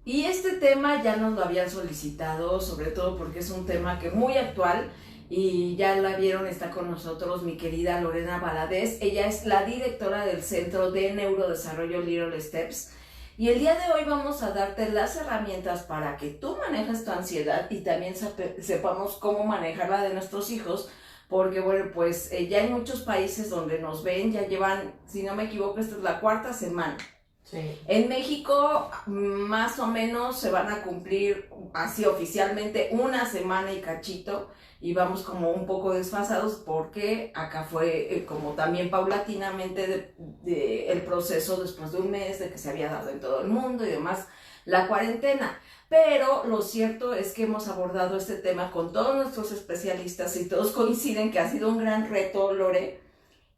Y este tema ya nos lo habían solicitado, sobre todo porque es un tema que muy actual y ya la vieron, está con nosotros mi querida Lorena Valadez. Ella es la directora del Centro de Neurodesarrollo Little Steps. Y el día de hoy vamos a darte las herramientas para que tú manejes tu ansiedad y también sepamos cómo manejarla de nuestros hijos, porque bueno, pues ya hay muchos países donde nos ven, ya llevan, si no me equivoco, esta es la cuarta semana. Sí. En México más o menos se van a cumplir así oficialmente una semana y cachito y vamos como un poco desfasados porque acá fue como también paulatinamente el proceso después de un mes de que se había dado en todo el mundo y demás la cuarentena. Pero lo cierto es que hemos abordado este tema con todos nuestros especialistas y todos coinciden que ha sido un gran reto, Lore,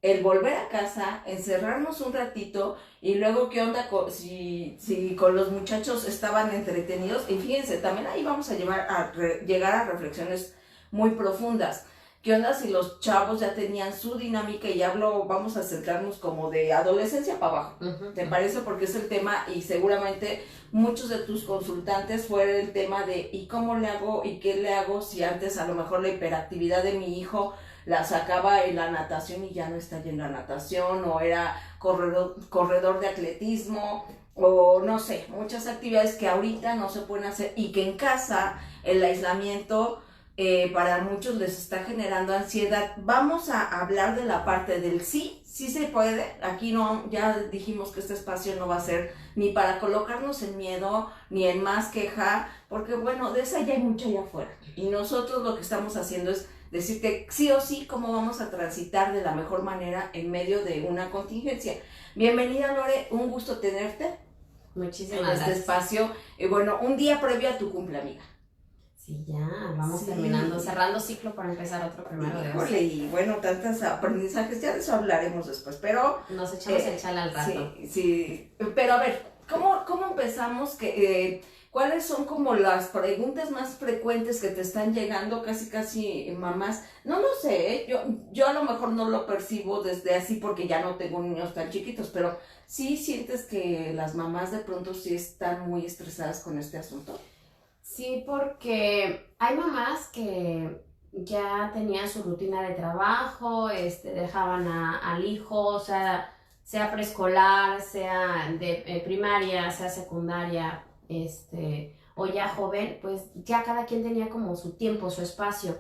el volver a casa, encerrarnos un ratito y luego qué onda si con los muchachos estaban entretenidos. Y fíjense, también ahí vamos a llegar a reflexiones muy profundas. ¿Qué onda si los chavos ya tenían su dinámica? Y vamos a centrarnos como de adolescencia para abajo. ¿Te parece? Porque es el tema y seguramente muchos de tus consultantes fue el tema de ¿y cómo le hago y qué le hago si antes a lo mejor la hiperactividad de mi hijo la sacaba en la natación y ya no está yendo a natación, o era corredor de atletismo, o no sé, muchas actividades que ahorita no se pueden hacer y que en casa el aislamiento para muchos les está generando ansiedad? Vamos a hablar de la parte del sí se puede. Aquí no, ya dijimos que este espacio no va a ser ni para colocarnos en miedo, ni en más queja, porque bueno, de esa ya hay mucha allá afuera. Y nosotros lo que estamos haciendo es decirte sí o sí cómo vamos a transitar de la mejor manera en medio de una contingencia. Bienvenida, Lore, un gusto tenerte. Muchísimas en este gracias. Espacio. Bueno, un día previo a tu cumpleaños. Sí, ya, vamos terminando, cerrando ciclo para empezar otro primero de agosto. Y bueno, tantos aprendizajes, ya de eso hablaremos después, pero... Nos echamos el chal al rato. Sí, pero a ver, ¿cómo empezamos? ¿Cuáles son como las preguntas más frecuentes que te están llegando casi mamás? No lo sé, yo a lo mejor no lo percibo desde así porque ya no tengo niños tan chiquitos, pero ¿sí sientes que las mamás de pronto sí están muy estresadas con este asunto? Sí, porque hay mamás que ya tenían su rutina de trabajo, dejaban al hijo, o sea preescolar, sea de primaria, sea secundaria, o ya joven, pues ya cada quien tenía como su tiempo, su espacio.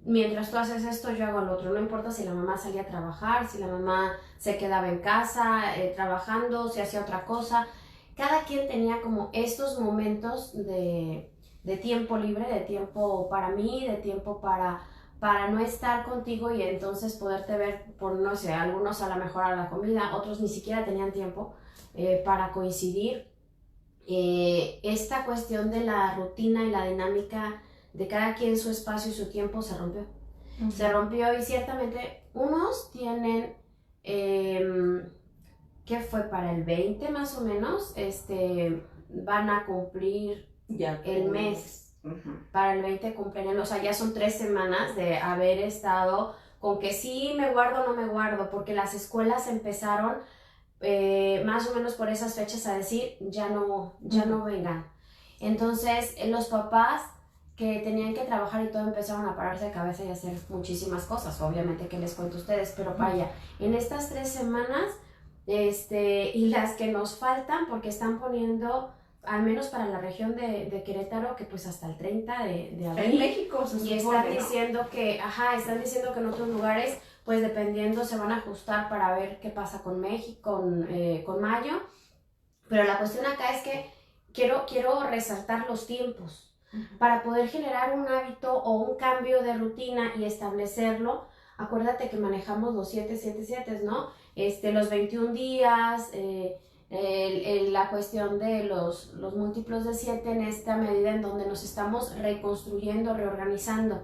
Mientras tú haces esto, yo hago lo otro. No importa si la mamá salía a trabajar, si la mamá se quedaba en casa trabajando, si hacía otra cosa. Cada quien tenía como estos momentos de tiempo libre, de tiempo para mí, de tiempo para no estar contigo y entonces poderte ver por, no sé, algunos a lo mejor a la comida, otros ni siquiera tenían tiempo para coincidir. Esta cuestión de la rutina y la dinámica de cada quien su espacio y su tiempo se rompió. Se rompió y ciertamente unos tienen, ¿qué fue? Para el 20 más o menos, van a cumplir ya el mes. Para el 20 cumplen, o sea, ya son 3 semanas de haber estado con que sí me guardo o no me guardo, porque las escuelas empezaron más o menos por esas fechas a decir ya no vengan. Entonces los papás que tenían que trabajar y todo empezaron a pararse de cabeza y hacer muchísimas cosas, obviamente que les cuento a ustedes, pero vaya, en estas 3 semanas y las que nos faltan, porque están poniendo al menos para la región de Querétaro, que pues hasta el 30 de abril. En México se y están diciendo que, están diciendo que en otros lugares, pues dependiendo, se van a ajustar para ver qué pasa con México, con mayo. Pero la cuestión acá es que quiero resaltar los tiempos. Para poder generar un hábito o un cambio de rutina y establecerlo, acuérdate que manejamos los 7, ¿no? Los 21 días, la cuestión de los múltiplos de 7 en esta medida en donde nos estamos reconstruyendo, reorganizando.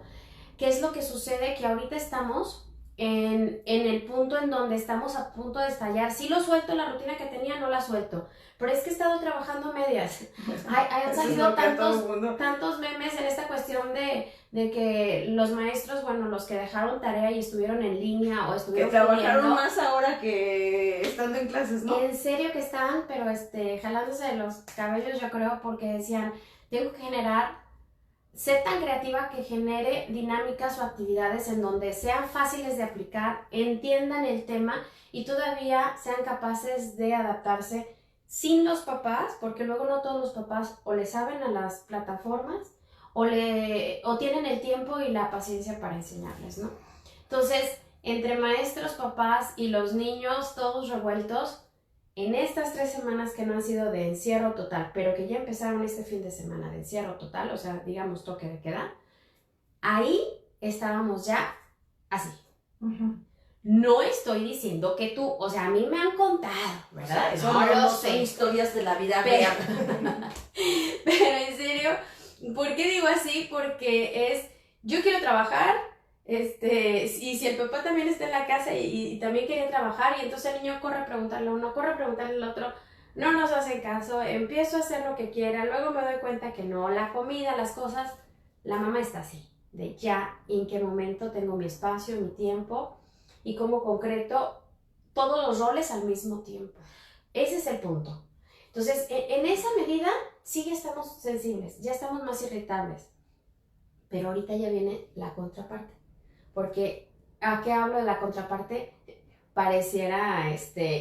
¿Qué es lo que sucede? Que ahorita estamos en el punto en donde estamos a punto de estallar. Sí lo suelto, la rutina que tenía no la suelto, pero es que he estado trabajando a medias. Han salido tantos memes en esta cuestión de que los maestros, bueno, los que dejaron tarea y estuvieron en línea o estuvieron que trabajaron más ahora que estando en clases, ¿no? En serio que estaban, pero jalándose de los cabellos, yo creo, porque decían, tengo que ser tan creativa que genere dinámicas o actividades en donde sean fáciles de aplicar, entiendan el tema y todavía sean capaces de adaptarse sin los papás, porque luego no todos los papás o le saben a las plataformas o tienen el tiempo y la paciencia para enseñarles, ¿no? Entonces, entre maestros, papás y los niños, todos revueltos, en estas 3 semanas que no han sido de encierro total, pero que ya empezaron este fin de semana de encierro total, o sea, digamos toque de queda, ahí estábamos ya así. No estoy diciendo que tú, o sea, a mí me han contado, ¿verdad? Eso no lo sé. Son historias de la vida real. Pero en serio, ¿por qué digo así? Porque yo quiero trabajar, y si el papá también está en la casa y también quería trabajar, y entonces el niño corre a preguntarle a uno, corre a preguntarle al otro, no nos hacen caso, empiezo a hacer lo que quiera, luego me doy cuenta que no, la comida, las cosas, la mamá está así, de ya en qué momento tengo mi espacio, mi tiempo, y cómo concreto todos los roles al mismo tiempo. Ese es el punto. Entonces, en esa medida, sí ya estamos sensibles, ya estamos más irritables, pero ahorita ya viene la contraparte. Porque, ¿a qué hablo de la contraparte? Pareciera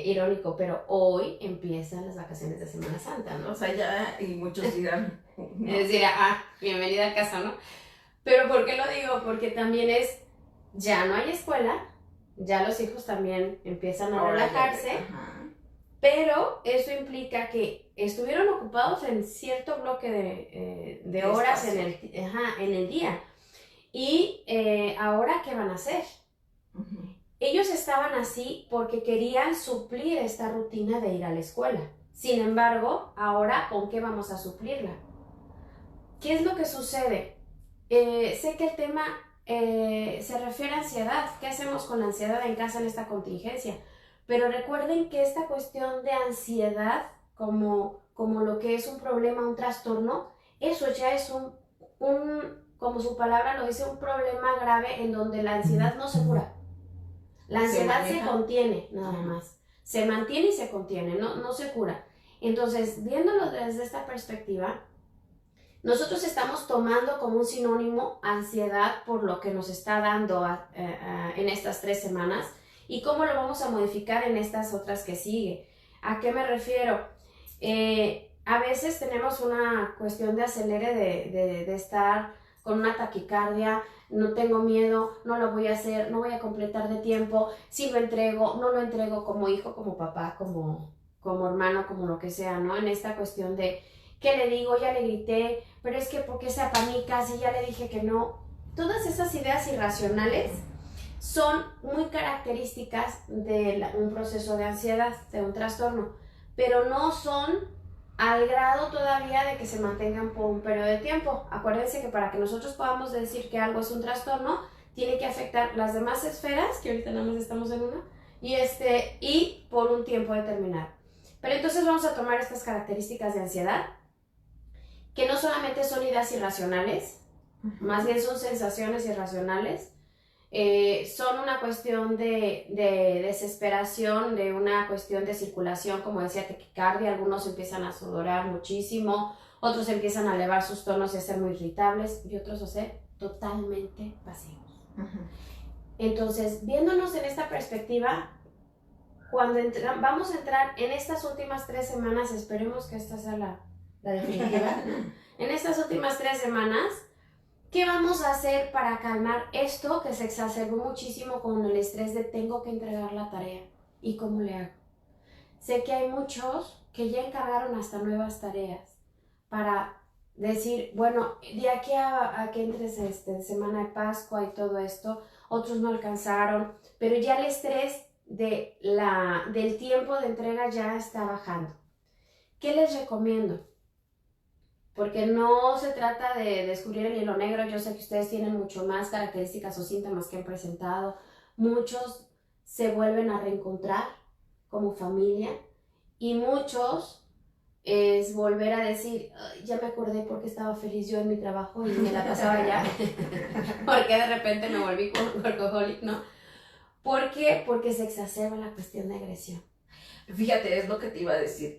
irónico, pero hoy empiezan las vacaciones de Semana Santa, ¿no? O sea, ya, y muchos dirán... No. Es decir, bienvenida a casa, ¿no? Pero ¿por qué lo digo? Porque también ya no hay escuela, ya los hijos también empiezan a relajarse, pero eso implica que estuvieron ocupados en cierto bloque de horas en el día. Y ahora, ¿qué van a hacer? Ellos estaban así porque querían suplir esta rutina de ir a la escuela. Sin embargo, ahora, ¿con qué vamos a suplirla? ¿Qué es lo que sucede? Sé que el tema se refiere a ansiedad. ¿Qué hacemos con la ansiedad en casa en esta contingencia? Pero recuerden que esta cuestión de ansiedad, como lo que es un problema, un trastorno, eso ya es como su palabra lo dice, un problema grave en donde la ansiedad no se cura. La ansiedad se contiene, nada más. Se mantiene y se contiene, no se cura. Entonces, viéndolo desde esta perspectiva, nosotros estamos tomando como un sinónimo ansiedad por lo que nos está dando en estas 3 semanas y cómo lo vamos a modificar en estas otras que sigue. ¿A qué me refiero? A veces tenemos una cuestión de acelere de estar con una taquicardia, no tengo miedo, no lo voy a hacer, no voy a completar de tiempo, si lo entrego, no lo entrego como hijo, como papá, como hermano, como lo que sea, ¿no? En esta cuestión de, ¿qué le digo? Ya le grité, pero es que ¿por qué se apanica si ya le dije que no? Todas esas ideas irracionales son muy características de un proceso de ansiedad, de un trastorno, pero no son al grado todavía de que se mantengan por un periodo de tiempo. Acuérdense que para que nosotros podamos decir que algo es un trastorno, tiene que afectar las demás esferas, que ahorita nada más estamos en una, y por un tiempo determinado. Pero entonces vamos a tomar estas características de ansiedad, que no solamente son ideas irracionales, más bien son sensaciones irracionales, son una cuestión de desesperación, de una cuestión de circulación, como decía, taquicardia, algunos empiezan a sudorar muchísimo, otros empiezan a elevar sus tonos y a ser muy irritables, y otros a ser totalmente pasivos. Entonces, viéndonos en esta perspectiva, cuando vamos a entrar en estas últimas 3 semanas, esperemos que esta sea la definitiva, en estas últimas 3 semanas, ¿qué vamos a hacer para calmar esto que se exacerbó muchísimo con el estrés de tengo que entregar la tarea? ¿Y cómo le hago? Sé que hay muchos que ya encargaron hasta nuevas tareas para decir, bueno, de aquí a que entres semana de Pascua y todo esto, otros no alcanzaron, pero ya el estrés del tiempo de entrega ya está bajando. ¿Qué les recomiendo? Porque no se trata de descubrir el hilo negro. Yo sé que ustedes tienen mucho más características o síntomas que han presentado, muchos se vuelven a reencontrar como familia y muchos es volver a decir, ya me acordé porque estaba feliz yo en mi trabajo y me la pasaba allá, porque de repente me volví workaholic, ¿no? ¿Por qué? Porque se exacerba la cuestión de agresión. Fíjate, es lo que te iba a decir.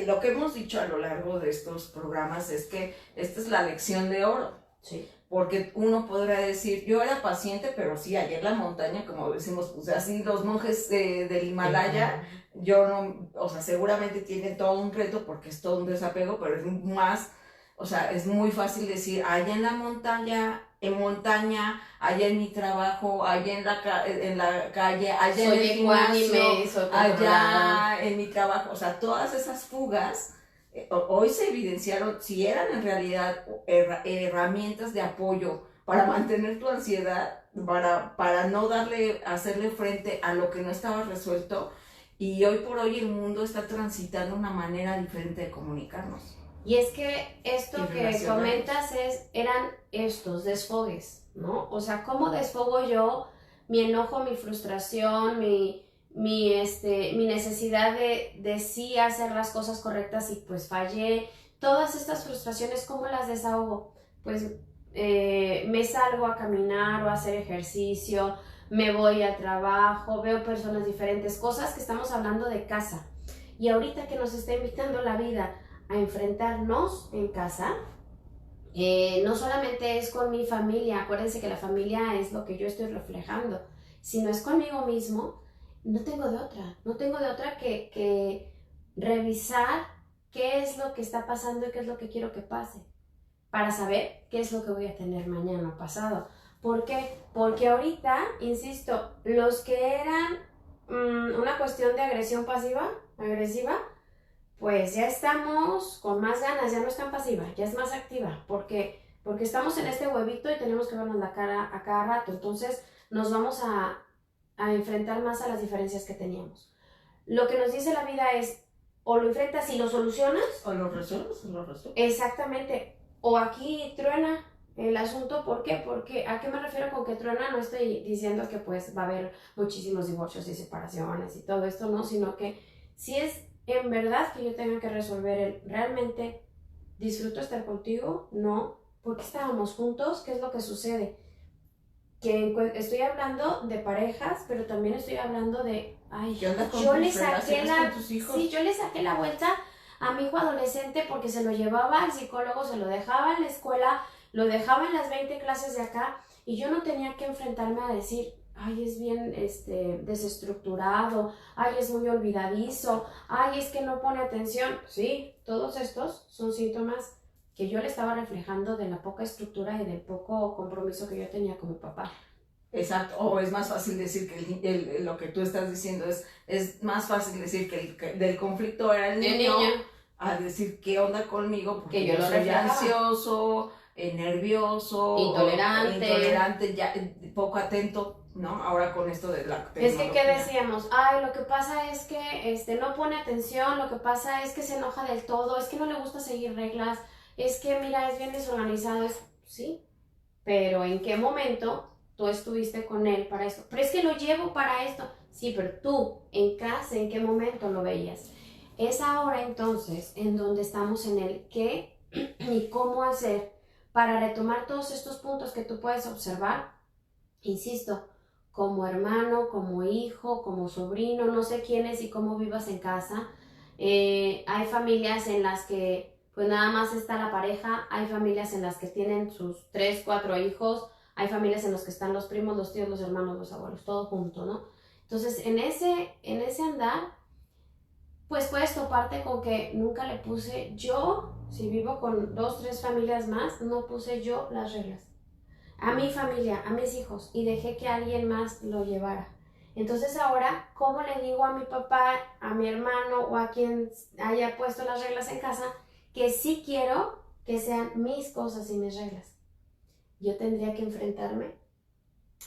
Lo que hemos dicho a lo largo de estos programas es que esta es la lección de oro. Sí. Porque uno podrá decir, yo era paciente, pero sí, allá en la montaña, como decimos, o sea, así los monjes del Himalaya, yo no, o sea, seguramente tienen todo un reto porque es todo un desapego, pero es más, o sea, es muy fácil decir, allá en la montaña, allá en mi trabajo, allá en la calle, allá en el gimnasio, allá en mi trabajo, o sea, todas esas fugas hoy se evidenciaron si eran en realidad herramientas de apoyo para mantener tu ansiedad, para no hacerle frente a lo que no estaba resuelto, y hoy por hoy el mundo está transitando una manera diferente de comunicarnos. Y es que esto que comentas eran estos desfogues, ¿no? O sea, ¿cómo desfogo yo mi enojo, mi frustración, mi necesidad de sí hacer las cosas correctas y pues fallé? Todas estas frustraciones, ¿cómo las desahogo? Pues me salgo a caminar o a hacer ejercicio, me voy al trabajo, veo personas diferentes, cosas que estamos hablando de casa. Y ahorita que nos está invitando la vida a enfrentarnos en casa, no solamente es con mi familia, acuérdense que la familia es lo que yo estoy reflejando, sino es conmigo mismo. No tengo de otra que revisar qué es lo que está pasando y qué es lo que quiero que pase, para saber qué es lo que voy a tener mañana o pasado. ¿Por qué? Porque ahorita, insisto, los que eran una cuestión de agresión agresiva, pues ya estamos con más ganas, ya no es tan pasiva, ya es más activa, porque estamos en este huevito y tenemos que vernos la cara a cada rato, entonces nos vamos a enfrentar más a las diferencias que teníamos. Lo que nos dice la vida es, o lo enfrentas y lo solucionas, o lo resuelves. Exactamente, o aquí truena el asunto. ¿Por qué? Porque, ¿a qué me refiero con que truena? No estoy diciendo que pues va a haber muchísimos divorcios y separaciones y todo esto, no, sino que si es en verdad que yo tenga que resolver realmente disfruto estar contigo, no, porque estábamos juntos, ¿qué es lo que sucede? Que estoy hablando de parejas, pero también estoy hablando de, ay, yo le saqué la vuelta a mi hijo adolescente porque se lo llevaba al psicólogo, se lo dejaba en la escuela, lo dejaba en las 20 clases de acá, y yo no tenía que enfrentarme a decir, ay, es bien desestructurado, ay, es muy olvidadizo, ay, es que no pone atención. Sí, todos estos son síntomas que yo le estaba reflejando de la poca estructura y del poco compromiso que yo tenía con mi papá. Exacto, o es más fácil decir que lo que tú estás diciendo es más fácil decir que del conflicto era el niño, a decir qué onda conmigo, porque yo soy ansioso, nervioso, intolerante, ya poco atento, ¿no? Ahora con esto de la tecnología. Es que, ¿qué decíamos? Ay, lo que pasa es que no pone atención, lo que pasa es que se enoja del todo, es que no le gusta seguir reglas, es que, mira, es bien desorganizado, sí, pero ¿en qué momento tú estuviste con él para esto? Pero es que lo llevo para esto. Sí, pero tú, en casa, ¿en qué momento lo veías? Es ahora entonces en donde estamos en el qué y cómo hacer para retomar todos estos puntos que tú puedes observar, insisto, como hermano, como hijo, como sobrino, no sé quién es y cómo vivas en casa. Hay familias en las que pues nada más está la pareja, hay familias en las que tienen sus 3, 4 hijos, hay familias en las que están los primos, los tíos, los hermanos, los abuelos, todo junto, ¿no? Entonces, en ese andar, pues puedes toparte con que nunca le puse yo, si vivo con 2, 3 familias más, no puse yo las reglas a mi familia, a mis hijos, y dejé que alguien más lo llevara. Entonces ahora, ¿cómo le digo a mi papá, a mi hermano o a quien haya puesto las reglas en casa que sí quiero que sean mis cosas y mis reglas? Yo tendría que enfrentarme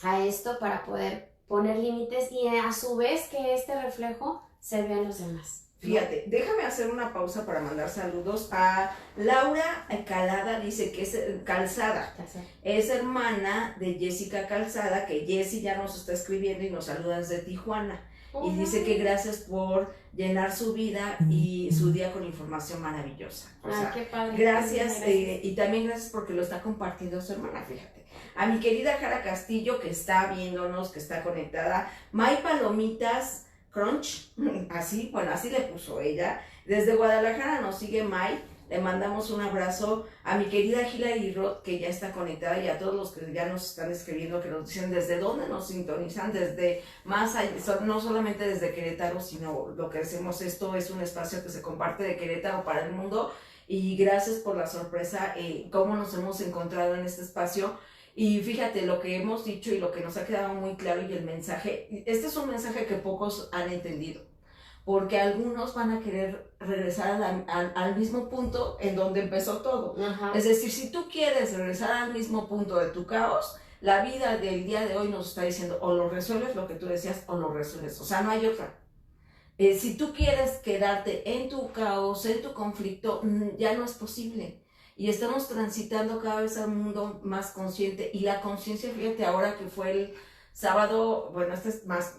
a esto para poder poner límites y a su vez que este reflejo se vea en los demás. Fíjate, déjame hacer una pausa para mandar saludos a Laura Calada, dice que es Calzada, es hermana de Jessica Calzada, que Jessie ya nos está escribiendo y nos saluda desde Tijuana. Y dice que gracias por llenar su vida y su día con información maravillosa. O sea, qué padre. Gracias, y también gracias porque lo está compartiendo su hermana, fíjate. A mi querida Jara Castillo, que está viéndonos, que está conectada. May Palomitas Crunch, así le puso ella. Desde Guadalajara nos sigue May. Le mandamos un abrazo a mi querida Hilary Roth, que ya está conectada, y a todos los que ya nos están escribiendo, que nos dicen desde dónde nos sintonizan, desde más allá, no solamente desde Querétaro, sino lo que hacemos, esto es un espacio que se comparte de Querétaro para el mundo, y gracias por la sorpresa, cómo nos hemos encontrado en este espacio. Y fíjate lo que hemos dicho y lo que nos ha quedado muy claro, y el mensaje, este es un mensaje que pocos han entendido, porque algunos van a querer regresar al mismo punto en donde empezó todo. Ajá. Es decir, si tú quieres regresar al mismo punto de tu caos, la vida del día de hoy nos está diciendo, o lo resuelves, lo que tú decías, o lo resuelves, o sea, no hay otra. Si tú quieres quedarte en tu caos, en tu conflicto, ya no es posible. Y estamos transitando cada vez a un mundo más consciente, y la conciencia, fíjate, ahora que fue el sábado, bueno, este es más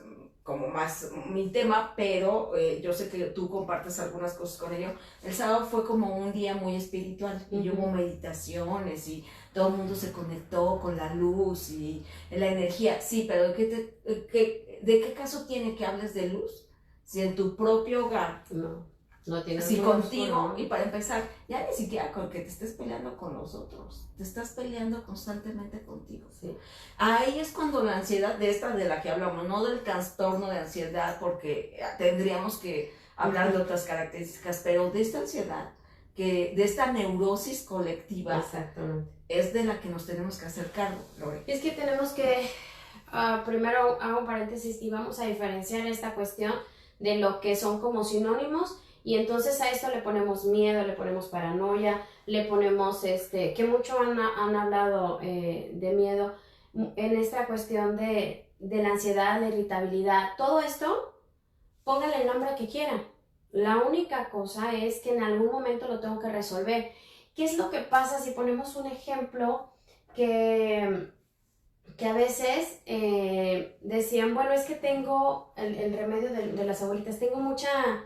mi tema, pero yo sé que tú compartes algunas cosas con ello. El sábado fue como un día muy espiritual, y hubo meditaciones, y todo el mundo se conectó con la luz y la energía. Sí, pero ¿de qué caso tiene que hables de luz si en tu propio hogar no tienes si contigo, y para empezar, ya ni siquiera con que te estés peleando con los otros, te estás peleando constantemente contigo? Sí. Ahí es cuando la ansiedad de la que hablamos, no del trastorno de ansiedad, porque tendríamos que hablar de otras características, pero de esta ansiedad, de esta neurosis colectiva. Exactamente. Es de la que nos tenemos que hacer cargo, Lore. Es que tenemos que, primero hago un paréntesis y vamos a diferenciar esta cuestión de lo que son como sinónimos. Y entonces a esto le ponemos miedo, le ponemos paranoia, le ponemos, que mucho han hablado de miedo, en esta cuestión de la ansiedad, la irritabilidad. Todo esto, póngale el nombre que quieran. La única cosa es que en algún momento lo tengo que resolver. ¿Qué es lo que pasa si ponemos un ejemplo que a veces decían, bueno, es que tengo el remedio de las abuelitas, tengo mucha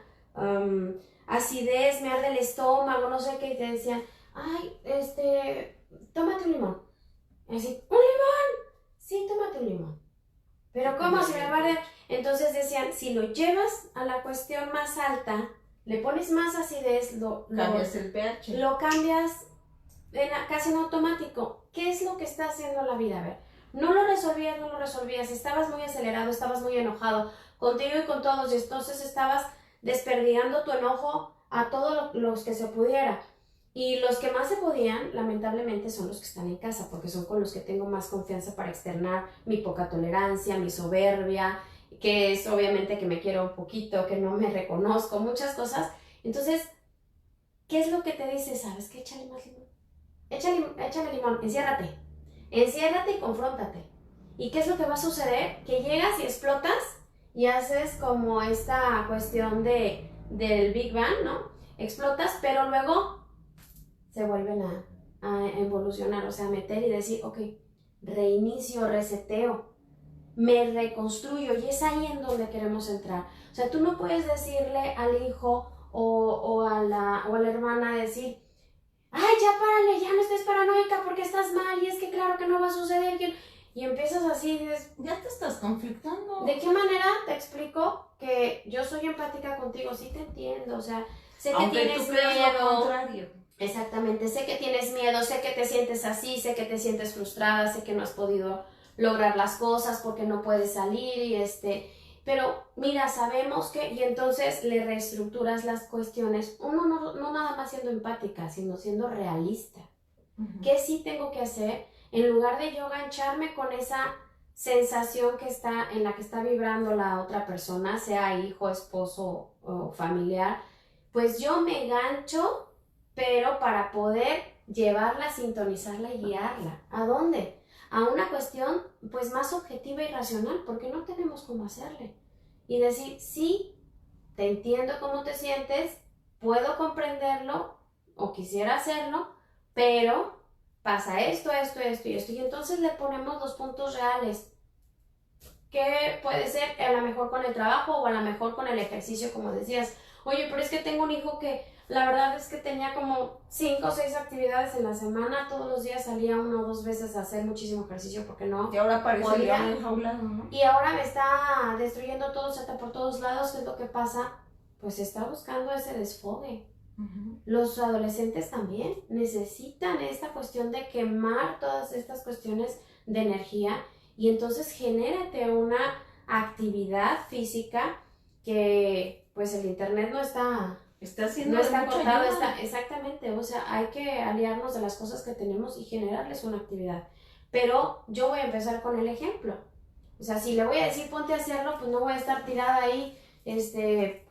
acidez, me arde el estómago, no sé qué, y te decían, ay, tómate un limón. Y así, ¿un limón? Sí, tómate un limón. Pero ¿cómo si me va a arder? Entonces decían, si lo llevas a la cuestión más alta, le pones más acidez, cambias el pH. Lo cambias casi en automático. ¿Qué es lo que está haciendo la vida? A ver, no lo resolvías, estabas muy acelerado, estabas muy enojado contigo y con todos, y entonces estabas desperdigando tu enojo a todos los que se pudiera. Y los que más se podían, lamentablemente, son los que están en casa, porque son con los que tengo más confianza para externar mi poca tolerancia, mi soberbia, que es obviamente que me quiero un poquito, que no me reconozco, muchas cosas. Entonces, ¿qué es lo que te dice? ¿Sabes qué? Échale más limón. Échale limón, enciérrate y confróntate. ¿Y qué es lo que va a suceder? Que llegas y explotas y haces como esta cuestión del Big Bang, ¿no? Explotas, pero luego se vuelven a evolucionar, o sea, meter y decir, ok, reinicio, reseteo, me reconstruyo, y es ahí en donde queremos entrar. O sea, tú no puedes decirle al hijo o a la hermana, decir, ay, ya párale, ya no estés paranoica porque estás mal, y es que claro que no va a suceder, y empiezas así y dices, ya te estás conflictando. ¿De qué manera te explico que yo soy empática contigo? Sí te entiendo, o sea, sé que tienes miedo. Lo contrario. Exactamente, sé que tienes miedo, sé que te sientes así, sé que te sientes frustrada, sé que no has podido lograr las cosas porque no puedes salir, pero mira, sabemos que, y entonces le reestructuras las cuestiones, uno no nada más siendo empática, sino siendo realista. ¿Qué sí tengo que hacer? En lugar de yo gancharme con esa sensación en la que está vibrando la otra persona, sea hijo, esposo o familiar, pues yo me gancho, pero para poder llevarla, sintonizarla y guiarla. ¿A dónde? A una cuestión pues más objetiva y racional, porque no tenemos cómo hacerle. Y decir, sí, te entiendo cómo te sientes, puedo comprenderlo o quisiera hacerlo, pero pasa esto, esto, esto y esto. Y entonces le ponemos los puntos reales. Que puede ser a lo mejor con el trabajo o a lo mejor con el ejercicio, como decías. Oye, pero es que tengo un hijo que la verdad es que tenía como 5 o 6 actividades en la semana, todos los días salía 1 o 2 veces a hacer muchísimo ejercicio porque no. Y ahora parece podía. león enjaulado, ¿no? Y ahora me está destruyendo todo, se está por todos lados. ¿Qué es lo que pasa? Pues está buscando ese desfogue. Los adolescentes también necesitan esta cuestión de quemar todas estas cuestiones de energía y entonces genérate una actividad física que pues el internet no está haciendo no está mucha acotado, ayuda. exactamente, o sea, hay que aliarnos de las cosas que tenemos y generarles una actividad. Pero yo voy a empezar con el ejemplo. O sea, si le voy a decir ponte a hacerlo, pues no voy a estar tirada ahí,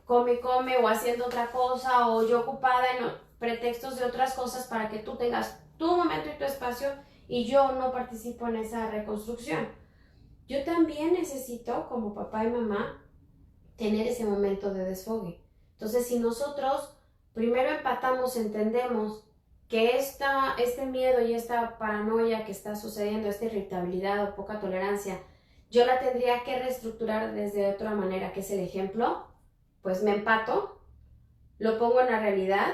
come o haciendo otra cosa o yo ocupada en pretextos de otras cosas para que tú tengas tu momento y tu espacio y yo no participo en esa reconstrucción. Yo también necesito, como papá y mamá, tener ese momento de desfogue. Entonces, si nosotros primero empatamos, entendemos que este miedo y esta paranoia que está sucediendo, esta irritabilidad o poca tolerancia, yo la tendría que reestructurar desde otra manera, que es el ejemplo, pues me empato, lo pongo en la realidad,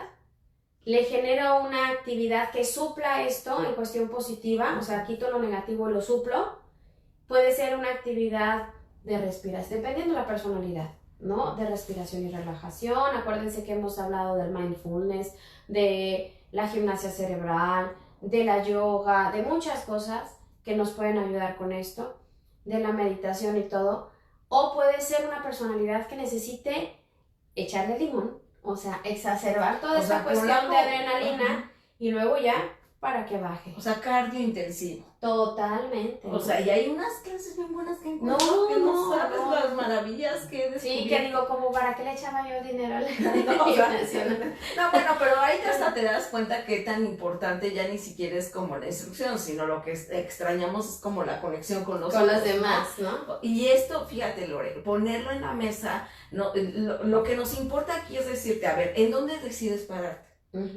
le genero una actividad que supla esto en cuestión positiva, o sea, quito lo negativo y lo suplo. Puede ser una actividad de respiración, dependiendo de la personalidad, ¿no? De respiración y relajación. Acuérdense que hemos hablado del mindfulness, de la gimnasia cerebral, de la yoga, de muchas cosas que nos pueden ayudar con esto, de la meditación y todo. O puede ser una personalidad que necesite echarle limón, o sea, exacerbar toda esta cuestión de adrenalina y luego ya para que baje. O sea, cardio intensivo. Totalmente. O sea, y hay unas clases bien buenas que encuentro que no sabes las maravillas que he descubierto. Sí, que digo, como para qué le echaba yo dinero a la No, bueno, pero ahí hasta te das cuenta que tan importante ya ni siquiera es como la instrucción, sino lo que extrañamos es como la conexión con los demás, ¿no? Y esto, fíjate, Lore, ponerlo en la mesa, no, lo que nos importa aquí es decirte, a ver, ¿en dónde decides pararte?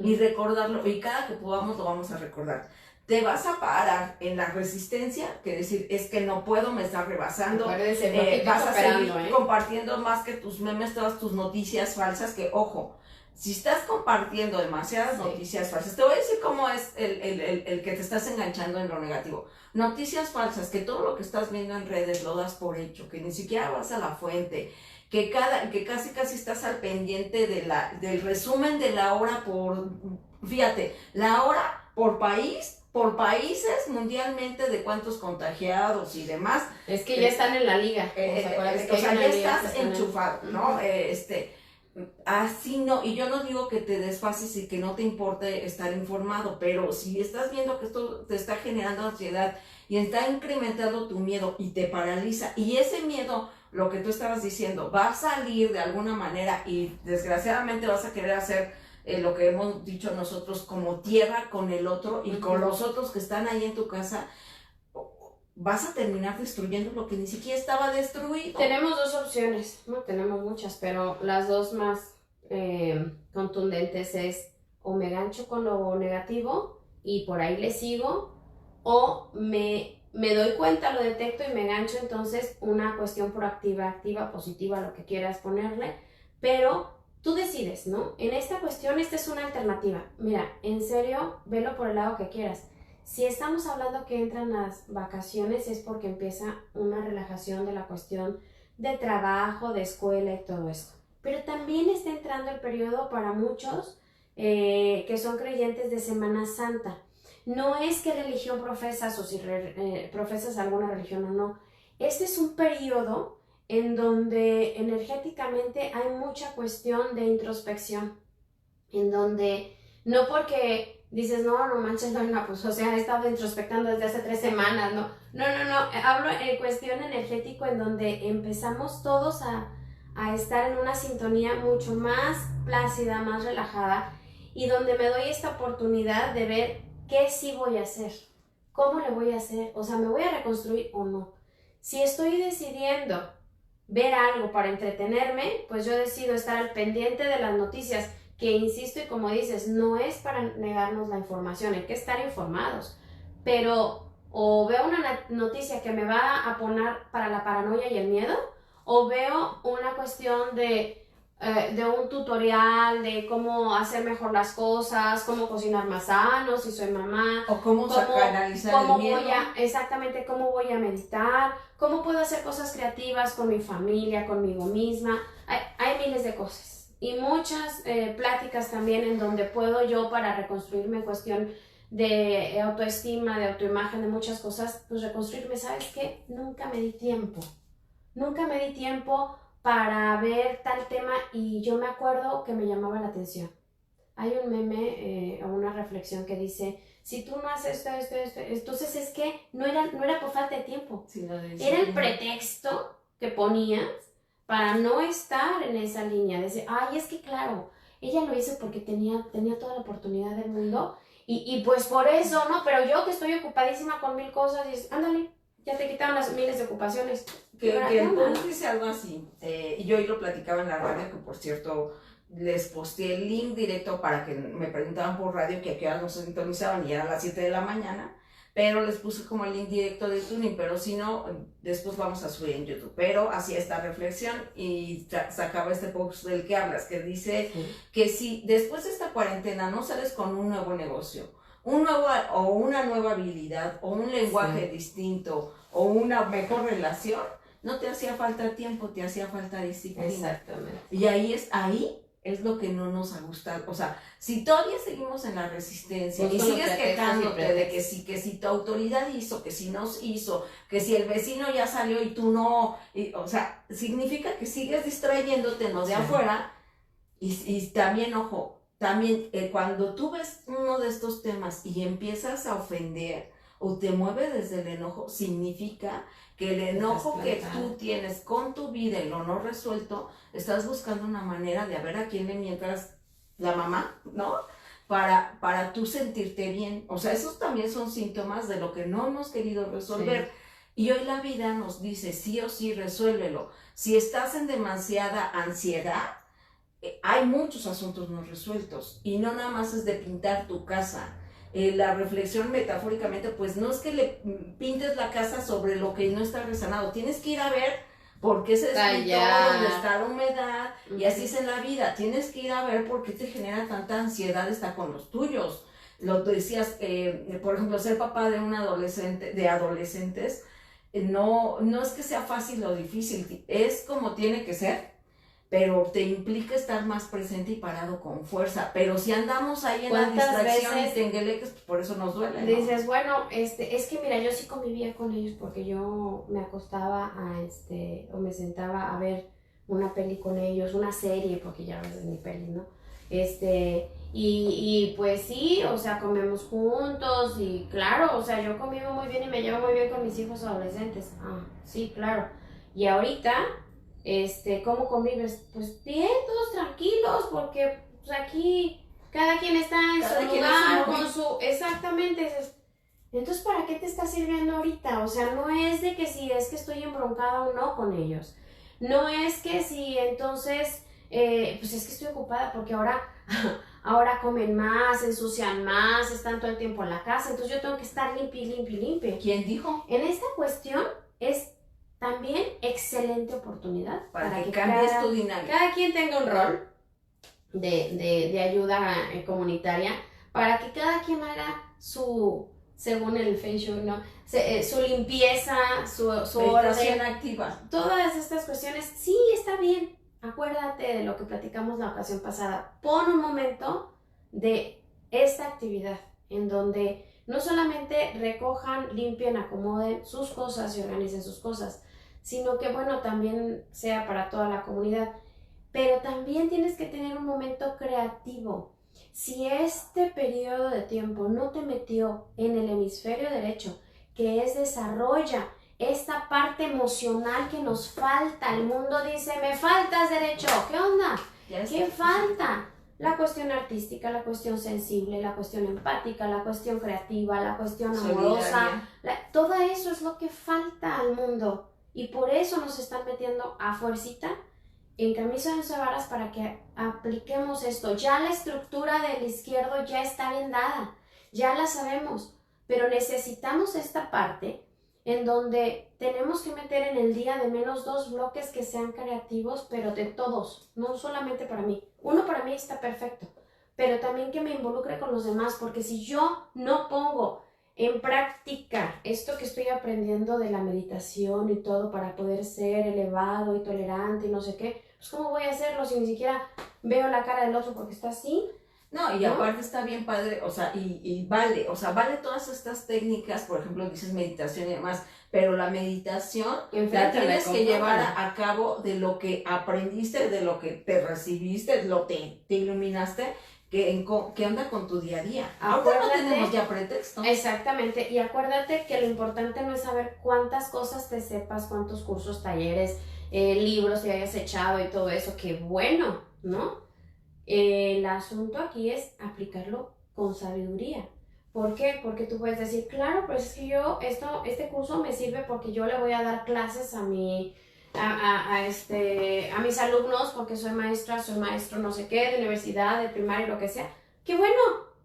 Y recordarlo, y cada que podamos lo vamos a recordar. Te vas a parar en la resistencia, que decir, es que no puedo, me está rebasando, vas a seguir compartiendo más que tus memes, todas tus noticias falsas, que ojo, si estás compartiendo demasiadas noticias falsas, te voy a decir cómo es el que te estás enganchando en lo negativo. Noticias falsas, que todo lo que estás viendo en redes lo das por hecho, que ni siquiera vas a la fuente, que casi estás al pendiente del resumen de la hora fíjate, la hora por países mundialmente de cuántos contagiados y demás. Es que ya están en la liga. O sea, ya estás enchufado, ¿no? Así no, y yo no digo que te desfases y que no te importe estar informado, pero si estás viendo que esto te está generando ansiedad y está incrementando tu miedo y te paraliza, y ese miedo, lo que tú estabas diciendo, va a salir de alguna manera y desgraciadamente vas a querer hacer lo que hemos dicho nosotros como tierra con el otro y con los otros que están ahí en tu casa, vas a terminar destruyendo lo que ni siquiera estaba destruido. Tenemos dos opciones, no tenemos muchas, pero las dos más contundentes es o me gancho con lo negativo y por ahí le sigo, o me doy cuenta, lo detecto y me gancho. Entonces una cuestión proactiva, activa, positiva, lo que quieras ponerle, pero tú decides, ¿no? En esta cuestión, esta es una alternativa. Mira, en serio, velo por el lado que quieras. Si estamos hablando que entran las vacaciones es porque empieza una relajación de la cuestión de trabajo, de escuela y todo esto. Pero también está entrando el periodo para muchos que son creyentes de Semana Santa. No es qué religión profesas o si profesas alguna religión o no. Este es un periodo en donde energéticamente hay mucha cuestión de introspección, en donde no porque dices, no manches, no, pues o sea, he estado introspectando desde hace 3 semanas, no, hablo en cuestión energético en donde empezamos todos a estar en una sintonía mucho más plácida, más relajada, y donde me doy esta oportunidad de ver qué sí voy a hacer, cómo le voy a hacer, o sea, me voy a reconstruir o no. Si estoy decidiendo ver algo para entretenerme, pues yo decido estar al pendiente de las noticias, que insisto y como dices, no es para negarnos la información, hay que estar informados, pero o veo una noticia que me va a poner para la paranoia y el miedo, o veo una cuestión de un tutorial de cómo hacer mejor las cosas, cómo cocinar más sano, si soy mamá. O cómo canalizar el miedo. Exactamente, cómo voy a meditar, cómo puedo hacer cosas creativas con mi familia, conmigo misma. Hay miles de cosas y muchas pláticas también en donde puedo yo para reconstruirme en cuestión de autoestima, de autoimagen, de muchas cosas, pues reconstruirme. ¿Sabes qué? Nunca me di tiempo para ver tal tema y yo me acuerdo que me llamaba la atención. Hay un meme o una reflexión que dice, si tú no haces esto, entonces es que no era por falta de tiempo. Sí, era el pretexto que ponías para no estar en esa línea. Decir, ay, es que claro, ella lo hizo porque tenía toda la oportunidad del mundo y pues por eso, ¿no? Pero yo que estoy ocupadísima con 1000 cosas, dices, ándale, ya te quitaron las miles de ocupaciones. Que el punto dice algo así, y yo hoy lo platicaba en la radio, que por cierto les posteé el link directo para que me preguntaban por radio que a qué hora nos sintonizaban y era a las 7 de la mañana, pero les puse como el link directo de Tuning, pero si no, después vamos a subir en YouTube. Pero hacía esta reflexión y sacaba este post del que hablas, que dice que si después de esta cuarentena no sales con un nuevo negocio, una nueva habilidad, o un lenguaje distinto, o una mejor relación, no te hacía falta tiempo, te hacía falta disciplina. Exactamente. Y ahí es lo que no nos ha gustado. O sea, si todavía seguimos en la resistencia y sigues quejándote de que si tu autoridad hizo, que si no hizo, que si el vecino ya salió y tú no, o sea, significa que sigues distrayéndote en lo de afuera. Y también, ojo, cuando tú ves uno de estos temas y empiezas a ofender o te mueve desde el enojo, significa que el enojo que tú tienes con tu vida y lo no resuelto, estás buscando una manera de a ver a quién le mientas la mamá, ¿no? Para tú sentirte bien. O sea, esos también son síntomas de lo que no hemos querido resolver. Sí. Y hoy la vida nos dice, sí o sí, resuélvelo. Si estás en demasiada ansiedad, hay muchos asuntos no resueltos. Y no nada más es de pintar tu casa. La reflexión metafóricamente, pues no es que le pintes la casa sobre lo que no está resanado, tienes que ir a ver por qué se despintó, dónde está la humedad, y así es en la vida, tienes que ir a ver por qué te genera tanta ansiedad estar con los tuyos. Lo decías, por ejemplo, ser papá de adolescentes, no es que sea fácil o difícil, es como tiene que ser, pero te implica estar más presente y parado con fuerza. Pero si andamos ahí en la distracción y tengueleques, pues por eso nos duele, ¿no? Dices, bueno, es que mira, yo sí convivía con ellos porque yo me acostaba o me sentaba a ver una peli con ellos, una serie, porque ya a veces ni peli, ¿no? Y pues sí, o sea, comemos juntos y claro, o sea, yo convivo muy bien y me llevo muy bien con mis hijos adolescentes. Ah, sí, claro. Y ahorita... ¿cómo convives? Pues bien, todos tranquilos, porque pues aquí cada quien está en su lugar, con su... Exactamente. Entonces, ¿para qué te está sirviendo ahorita? O sea, no es de que si es que estoy embroncada o no con ellos. No es que si entonces, pues es que estoy ocupada porque ahora comen más, ensucian más, están todo el tiempo en la casa, entonces yo tengo que estar limpia. ¿Quién dijo? En esta cuestión es también excelente oportunidad para que cambies tu dinámica. Cada quien tenga un rol de ayuda comunitaria para que cada quien haga según el Feng Shui, ¿no? Su limpieza, su orden activa. Todas estas cuestiones, sí, está bien. Acuérdate de lo que platicamos la ocasión pasada. Pon un momento de esta actividad en donde no solamente recojan, limpien, acomoden sus cosas y organicen sus cosas, sino que, bueno, también sea para toda la comunidad. Pero también tienes que tener un momento creativo. Si este periodo de tiempo no te metió en el hemisferio derecho, que es desarrolla esta parte emocional que nos falta, el mundo dice, me faltas derecho, ¿qué onda? ¿Qué falta? La cuestión artística, la cuestión sensible, la cuestión empática, la cuestión creativa, la cuestión amorosa, todo eso es lo que falta al mundo. Y por eso nos están metiendo a fuercita en camisa de 11 varas para que apliquemos esto. Ya la estructura del izquierdo ya está bien dada, ya la sabemos, pero necesitamos esta parte en donde tenemos que meter en el día de menos 2 bloques que sean creativos, pero de todos, no solamente para mí. Uno para mí está perfecto, pero también que me involucre con los demás, porque si yo no pongo en práctica esto que estoy aprendiendo de la meditación y todo para poder ser elevado y tolerante y no sé qué, pues ¿cómo voy a hacerlo si ni siquiera veo la cara del otro porque está así? No, y ¿no? aparte está bien padre, o sea, y vale, o sea, vale todas estas técnicas, por ejemplo, dices meditación y demás, pero la meditación la tienes que llevar a cabo de lo que aprendiste, de lo que te recibiste, te iluminaste, que onda con tu día a día. Ahora no tenemos ya pretexto. Exactamente, y acuérdate que lo importante no es saber cuántas cosas te sepas, cuántos cursos, talleres, libros te hayas echado y todo eso, que bueno, ¿no? El asunto aquí es aplicarlo con sabiduría. ¿Por qué? Porque tú puedes decir, claro, pero es que este curso me sirve porque yo le voy a dar clases a mis alumnos porque soy maestro no sé qué, de universidad, de primaria, lo que sea. ¡Qué bueno!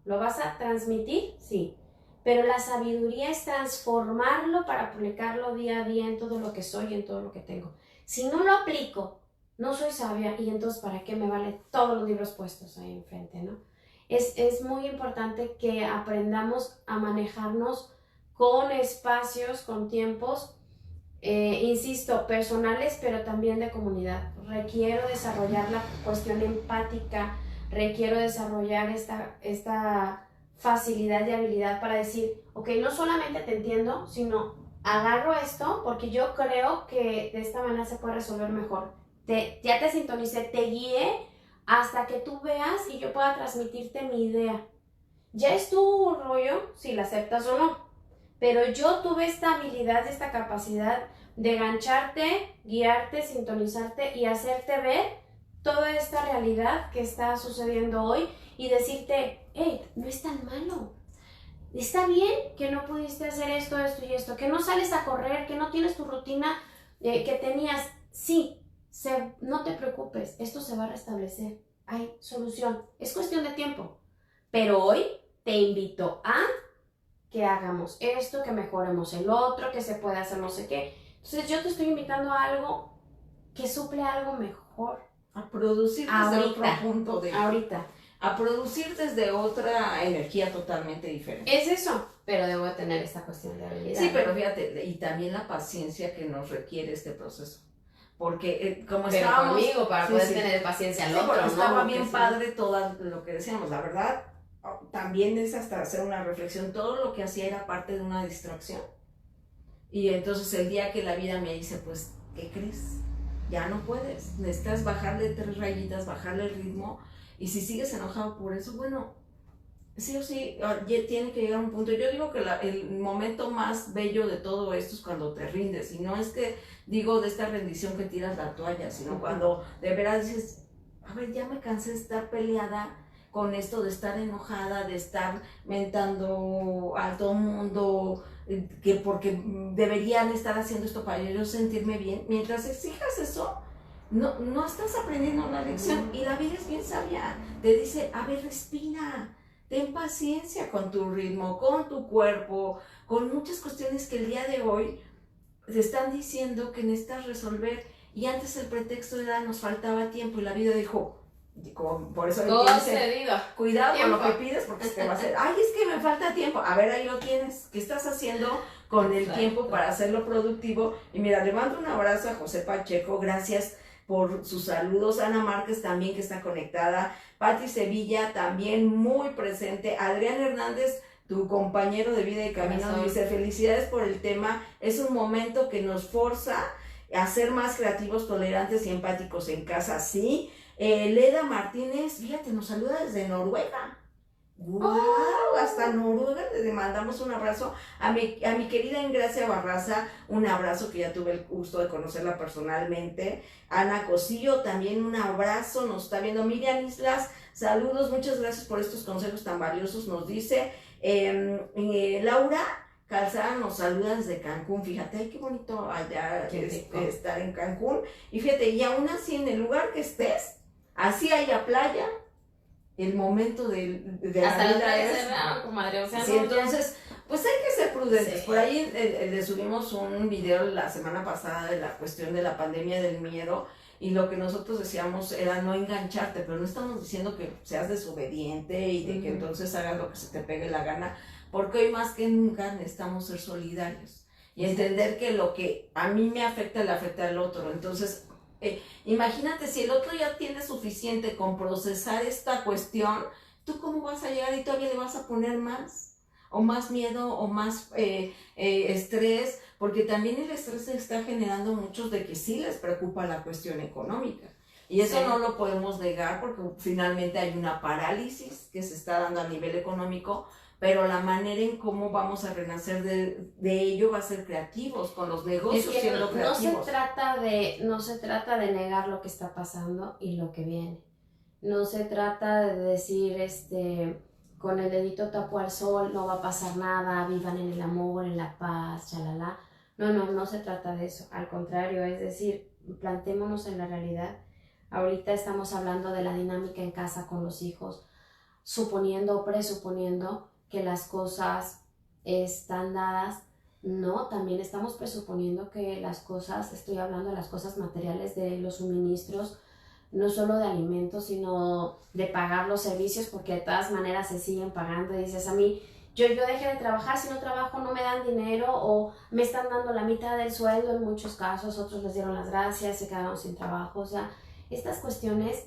¿Lo vas a transmitir? Sí. Pero la sabiduría es transformarlo para aplicarlo día a día en todo lo que soy y en todo lo que tengo. Si no lo aplico, no soy sabia y entonces ¿para qué me vale todos los libros puestos ahí enfrente, no? Es muy importante que aprendamos a manejarnos con espacios, con tiempos, insisto, personales, pero también de comunidad. Requiero desarrollar la cuestión empática, requiero desarrollar esta facilidad y habilidad para decir, ok, no solamente te entiendo, sino agarro esto porque yo creo que de esta manera se puede resolver mejor. Ya te sintonicé, te guié hasta que tú veas y yo pueda transmitirte mi idea. Ya es tu rollo si la aceptas o no, pero yo tuve esta habilidad, esta capacidad de gancharte, guiarte, sintonizarte y hacerte ver toda esta realidad que está sucediendo hoy y decirte, hey, no es tan malo. Está bien que no pudiste hacer esto y esto, que no sales a correr, que no tienes tu rutina que tenías. Sí, no te preocupes, esto se va a restablecer. Hay solución. Es cuestión de tiempo. Pero hoy te invito a que hagamos esto, que mejoremos el otro, que se puede hacer no sé qué. Entonces yo te estoy invitando a algo que suple algo mejor. A producir desde otro punto de... Ahorita. A producir desde otra energía totalmente diferente. Es eso, pero debo tener esta cuestión de habilidad. Sí, pero fíjate, y también la paciencia que nos requiere este proceso. Porque como estábamos... conmigo, para poder tener paciencia al otro, porque ¿no? Estaba bien padre todo lo que decíamos, la verdad, también es hasta hacer una reflexión, todo lo que hacía era parte de una distracción. Y entonces el día que la vida me dice, pues, ¿qué crees? Ya no puedes, necesitas bajarle 3 rayitas, bajarle el ritmo, y si sigues enojado por eso, bueno, sí o sí, tiene que llegar un punto. Yo digo que el momento más bello de todo esto es cuando te rindes, y no es que digo de esta rendición que tiras la toalla, sino cuando de veras dices, a ver, ya me cansé de estar peleada con esto, de estar enojada, de estar mentando a todo mundo, que porque deberían estar haciendo esto para yo sentirme bien. Mientras exijas eso, no estás aprendiendo una lección, y la vida es bien sabia, te dice, a ver, respira, ten paciencia con tu ritmo, con tu cuerpo, con muchas cuestiones que el día de hoy te están diciendo que necesitas resolver, y antes el pretexto era nos faltaba tiempo, y la vida dijo, por eso dice, cuidado con lo que pides porque se te va a hacer, ay, es que me falta tiempo, a ver, ahí lo tienes, ¿qué estás haciendo con el tiempo para hacerlo productivo? Y mira, le mando un abrazo a José Pacheco, gracias por sus saludos, Ana Márquez también que está conectada, Pati Sevilla también muy presente, Adrián Hernández, tu compañero de vida y camino, dice, felicidades por el tema, es un momento que nos forza a ser más creativos, tolerantes y empáticos en casa, sí. Leda Martínez, fíjate, nos saluda desde Noruega. ¡Wow! Hasta Noruega le mandamos un abrazo. A mi querida Ingracia Barraza, un abrazo que ya tuve el gusto de conocerla personalmente. Ana Cosillo, también un abrazo, nos está viendo. Miriam Islas, saludos, muchas gracias por estos consejos tan valiosos, nos dice. Laura Calzada nos saluda desde Cancún, fíjate, ay, qué bonito allá Qué estar en Cancún. Y fíjate, y aún así en el lugar que estés, así haya playa, el momento de hasta la las vida playas es... cerradas, comadre, o sea, Sí, no, ya. entonces, pues hay que ser prudentes. Sí. Por ahí le subimos un video la semana pasada de la cuestión de la pandemia del miedo y lo que nosotros decíamos era no engancharte, pero no estamos diciendo que seas desobediente y de que entonces hagas lo que se te pegue la gana, porque hoy más que nunca necesitamos ser solidarios y entender que lo que a mí me afecta le afecta al otro. Entonces, imagínate si el otro ya tiene suficiente con procesar esta cuestión, ¿tú cómo vas a llegar y todavía le vas a poner más? O más miedo, o más estrés, porque también el estrés está generando muchos de que sí les preocupa la cuestión económica. Y eso no lo podemos negar porque finalmente hay una parálisis que se está dando a nivel económico, pero la manera en cómo vamos a renacer de ello va a ser creativos, con los negocios Es que siendo creativos. no se trata de negar lo que está pasando y lo que viene. No se trata de decir, con el dedito tapo al sol, no va a pasar nada, vivan en el amor, en la paz, chalala. No se trata de eso. Al contrario, es decir, plantémonos en la realidad. Ahorita estamos hablando de la dinámica en casa con los hijos, suponiendo o presuponiendo que las cosas están dadas. No, también estamos presuponiendo que las cosas, estoy hablando de las cosas materiales, de los suministros, no solo de alimentos, sino de pagar los servicios, porque de todas maneras se siguen pagando. Y dices, a mí, yo dejé de trabajar, si no trabajo no me dan dinero, o me están dando la mitad del sueldo en muchos casos, otros les dieron las gracias, se quedaron sin trabajo. O sea, estas cuestiones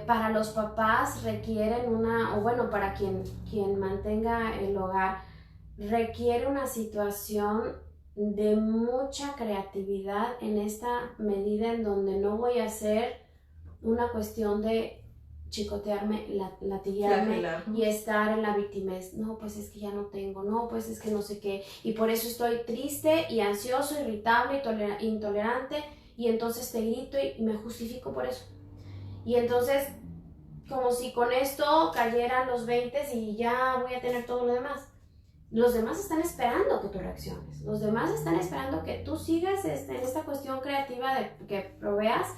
para los papás requieren o bueno, para quien mantenga el hogar, requiere una situación de mucha creatividad en esta medida en donde no voy a hacer una cuestión de chicotearme, latiguearme y estar en la victimez. No, pues es que ya no tengo, no, pues es que no sé qué, y por eso estoy triste y ansioso, irritable y intolerante, y entonces te grito y me justifico por eso. Y entonces, como si con esto cayeran los 20 y ya voy a tener todo lo demás. Los demás están esperando que tú reacciones. Los demás están esperando que tú sigas en esta cuestión creativa de que proveas.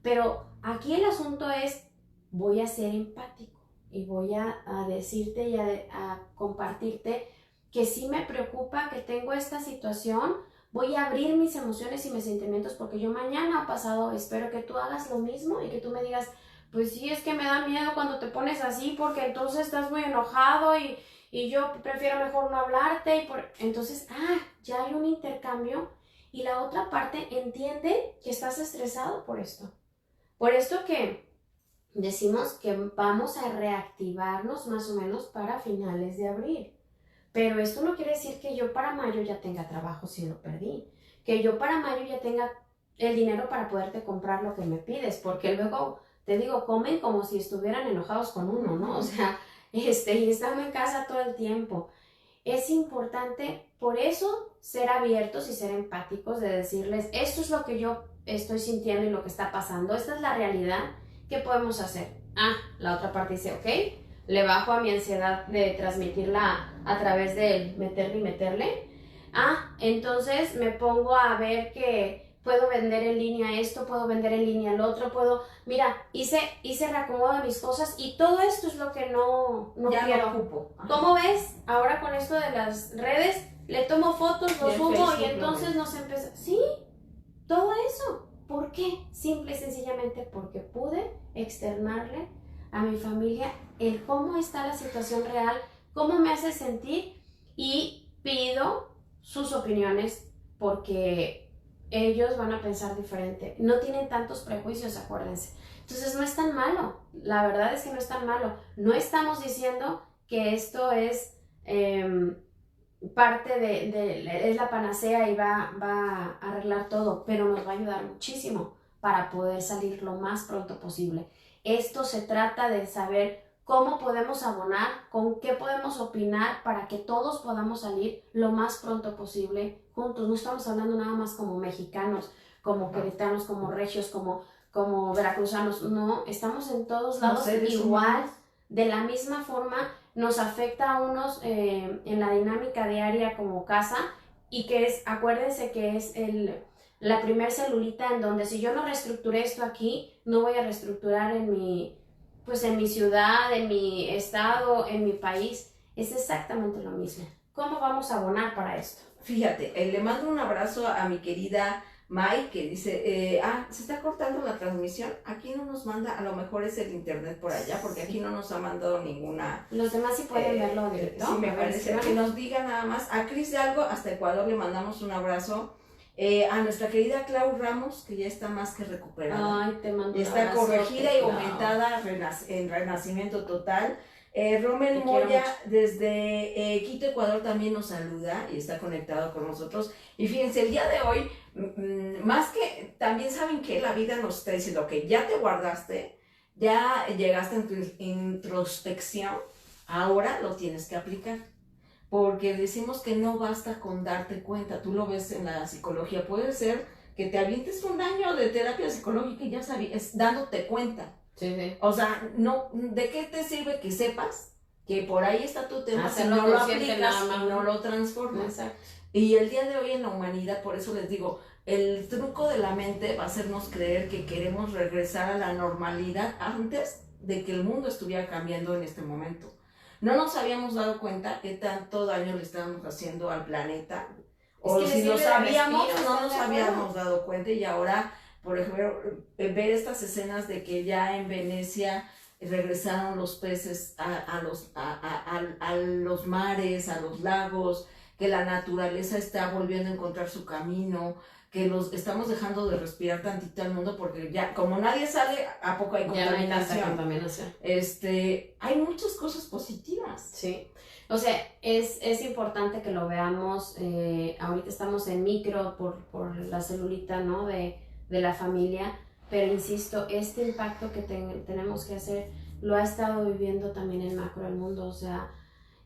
Pero aquí el asunto es, voy a ser empático y voy a decirte y a compartirte que sí me preocupa que tengo esta situación. Voy a abrir mis emociones y mis sentimientos porque yo mañana o pasado espero que tú hagas lo mismo y que tú me digas, pues sí, es que me da miedo cuando te pones así porque entonces estás muy enojado y yo prefiero mejor no hablarte. Entonces, ya hay un intercambio y la otra parte entiende que estás estresado por esto. Por esto que decimos que vamos a reactivarnos más o menos para finales de abril. Pero esto no quiere decir que yo para mayo ya tenga trabajo si lo perdí. Que yo para mayo ya tenga el dinero para poderte comprar lo que me pides. Porque luego, te digo, comen como si estuvieran enojados con uno, ¿no? O sea, y estando en casa todo el tiempo. Es importante, por eso, ser abiertos y ser empáticos, de decirles, esto es lo que yo estoy sintiendo y lo que está pasando. Esta es la realidad. ¿Qué podemos hacer? La otra parte dice, ok, le bajo a mi ansiedad de transmitirla a través de meterle y meterle. Entonces me pongo a ver que puedo vender en línea esto, puedo vender en línea el otro, mira, hice reacomodo de mis cosas y todo esto es lo que no ya quiero. No ocupo. ¿Cómo ves? Ahora con esto de las redes, le tomo fotos, lo subo y entonces nos empieza. Sí, todo eso. ¿Por qué? Simple y sencillamente porque pude externarle a mi familia el cómo está la situación real, cómo me hace sentir, y pido sus opiniones porque ellos van a pensar diferente. No tienen tantos prejuicios, acuérdense. Entonces no es tan malo, la verdad es que no es tan malo. No estamos diciendo que esto es parte es la panacea y va a arreglar todo, pero nos va a ayudar muchísimo para poder salir lo más pronto posible. Esto se trata de saber cómo podemos abonar, con qué podemos opinar para que todos podamos salir lo más pronto posible juntos. No estamos hablando nada más como mexicanos, como queretanos, como regios, como veracruzanos. No, estamos en todos lados igual, de la misma forma. nos afecta a unos en la dinámica diaria como casa, y que es, acuérdense que es la primer celulita en donde si yo no reestructuré esto aquí, no voy a reestructurar pues en mi ciudad, en mi estado, en mi país. Es exactamente lo mismo. ¿Cómo vamos a abonar para esto? Fíjate, le mando un abrazo a mi querida Mai, que dice, se está cortando la transmisión, aquí no nos manda, a lo mejor es el internet por allá, porque aquí no nos ha mandado ninguna... Los demás sí pueden verlo directo. Sí, me parece, que nos diga nada más. A Cris de Algo, hasta Ecuador, le mandamos un abrazo. A nuestra querida Clau Ramos, que ya está más que recuperada. Ay, te mando un está abrazo, corregida y aumentada en renacimiento total. Rommel Moya desde Quito, Ecuador también nos saluda y está conectado con nosotros. Y fíjense, el día de hoy, más que también saben que la vida nos está diciendo que ya te guardaste, ya llegaste en tu introspección, ahora lo tienes que aplicar. Porque decimos que no basta con darte cuenta, tú lo ves en la psicología, puede ser que te avientes un año de terapia psicológica y ya sabes, dándote cuenta. Sí. O sea, no, ¿de qué te sirve que sepas que por ahí está tu tema si Hacerlo no lo consciente aplicas nada más, y no lo transformas? Exacto. Y el día de hoy en la humanidad, por eso les digo, el truco de la mente va a hacernos creer que queremos regresar a la normalidad antes de que el mundo estuviera cambiando en este momento. No nos habíamos dado cuenta qué tanto daño le estábamos haciendo al planeta. O si lo sabíamos, no nos habíamos dado cuenta. Y ahora, por ejemplo, ver estas escenas de que ya en Venecia regresaron los peces a los mares, a los lagos, que la naturaleza está volviendo a encontrar su camino, que los estamos dejando de respirar tantito al mundo porque ya, como nadie sale, ¿a poco hay contaminación? Ya no hay tanta contaminación. Hay muchas cosas positivas. Sí, o sea, es importante que lo veamos. Ahorita estamos en micro por la celulita, ¿no? de la familia, pero insisto, este impacto que tenemos que hacer lo ha estado viviendo también en macro el mundo. O sea,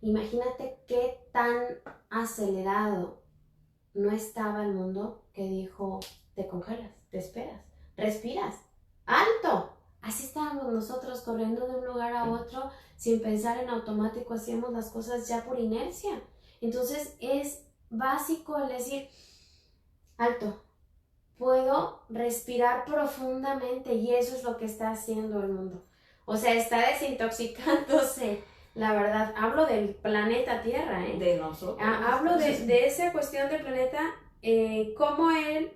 imagínate qué tan acelerado no estaba el mundo que dijo, te congelas, te esperas, respiras, ¡alto! Así estábamos nosotros corriendo de un lugar a otro sin pensar en automático, hacíamos las cosas ya por inercia. Entonces es básico el decir, alto, puedo respirar profundamente, y eso es lo que está haciendo el mundo. O sea, está desintoxicándose. La verdad, hablo del planeta Tierra, ¿eh? De nosotros. Hablo de esa cuestión del planeta, cómo él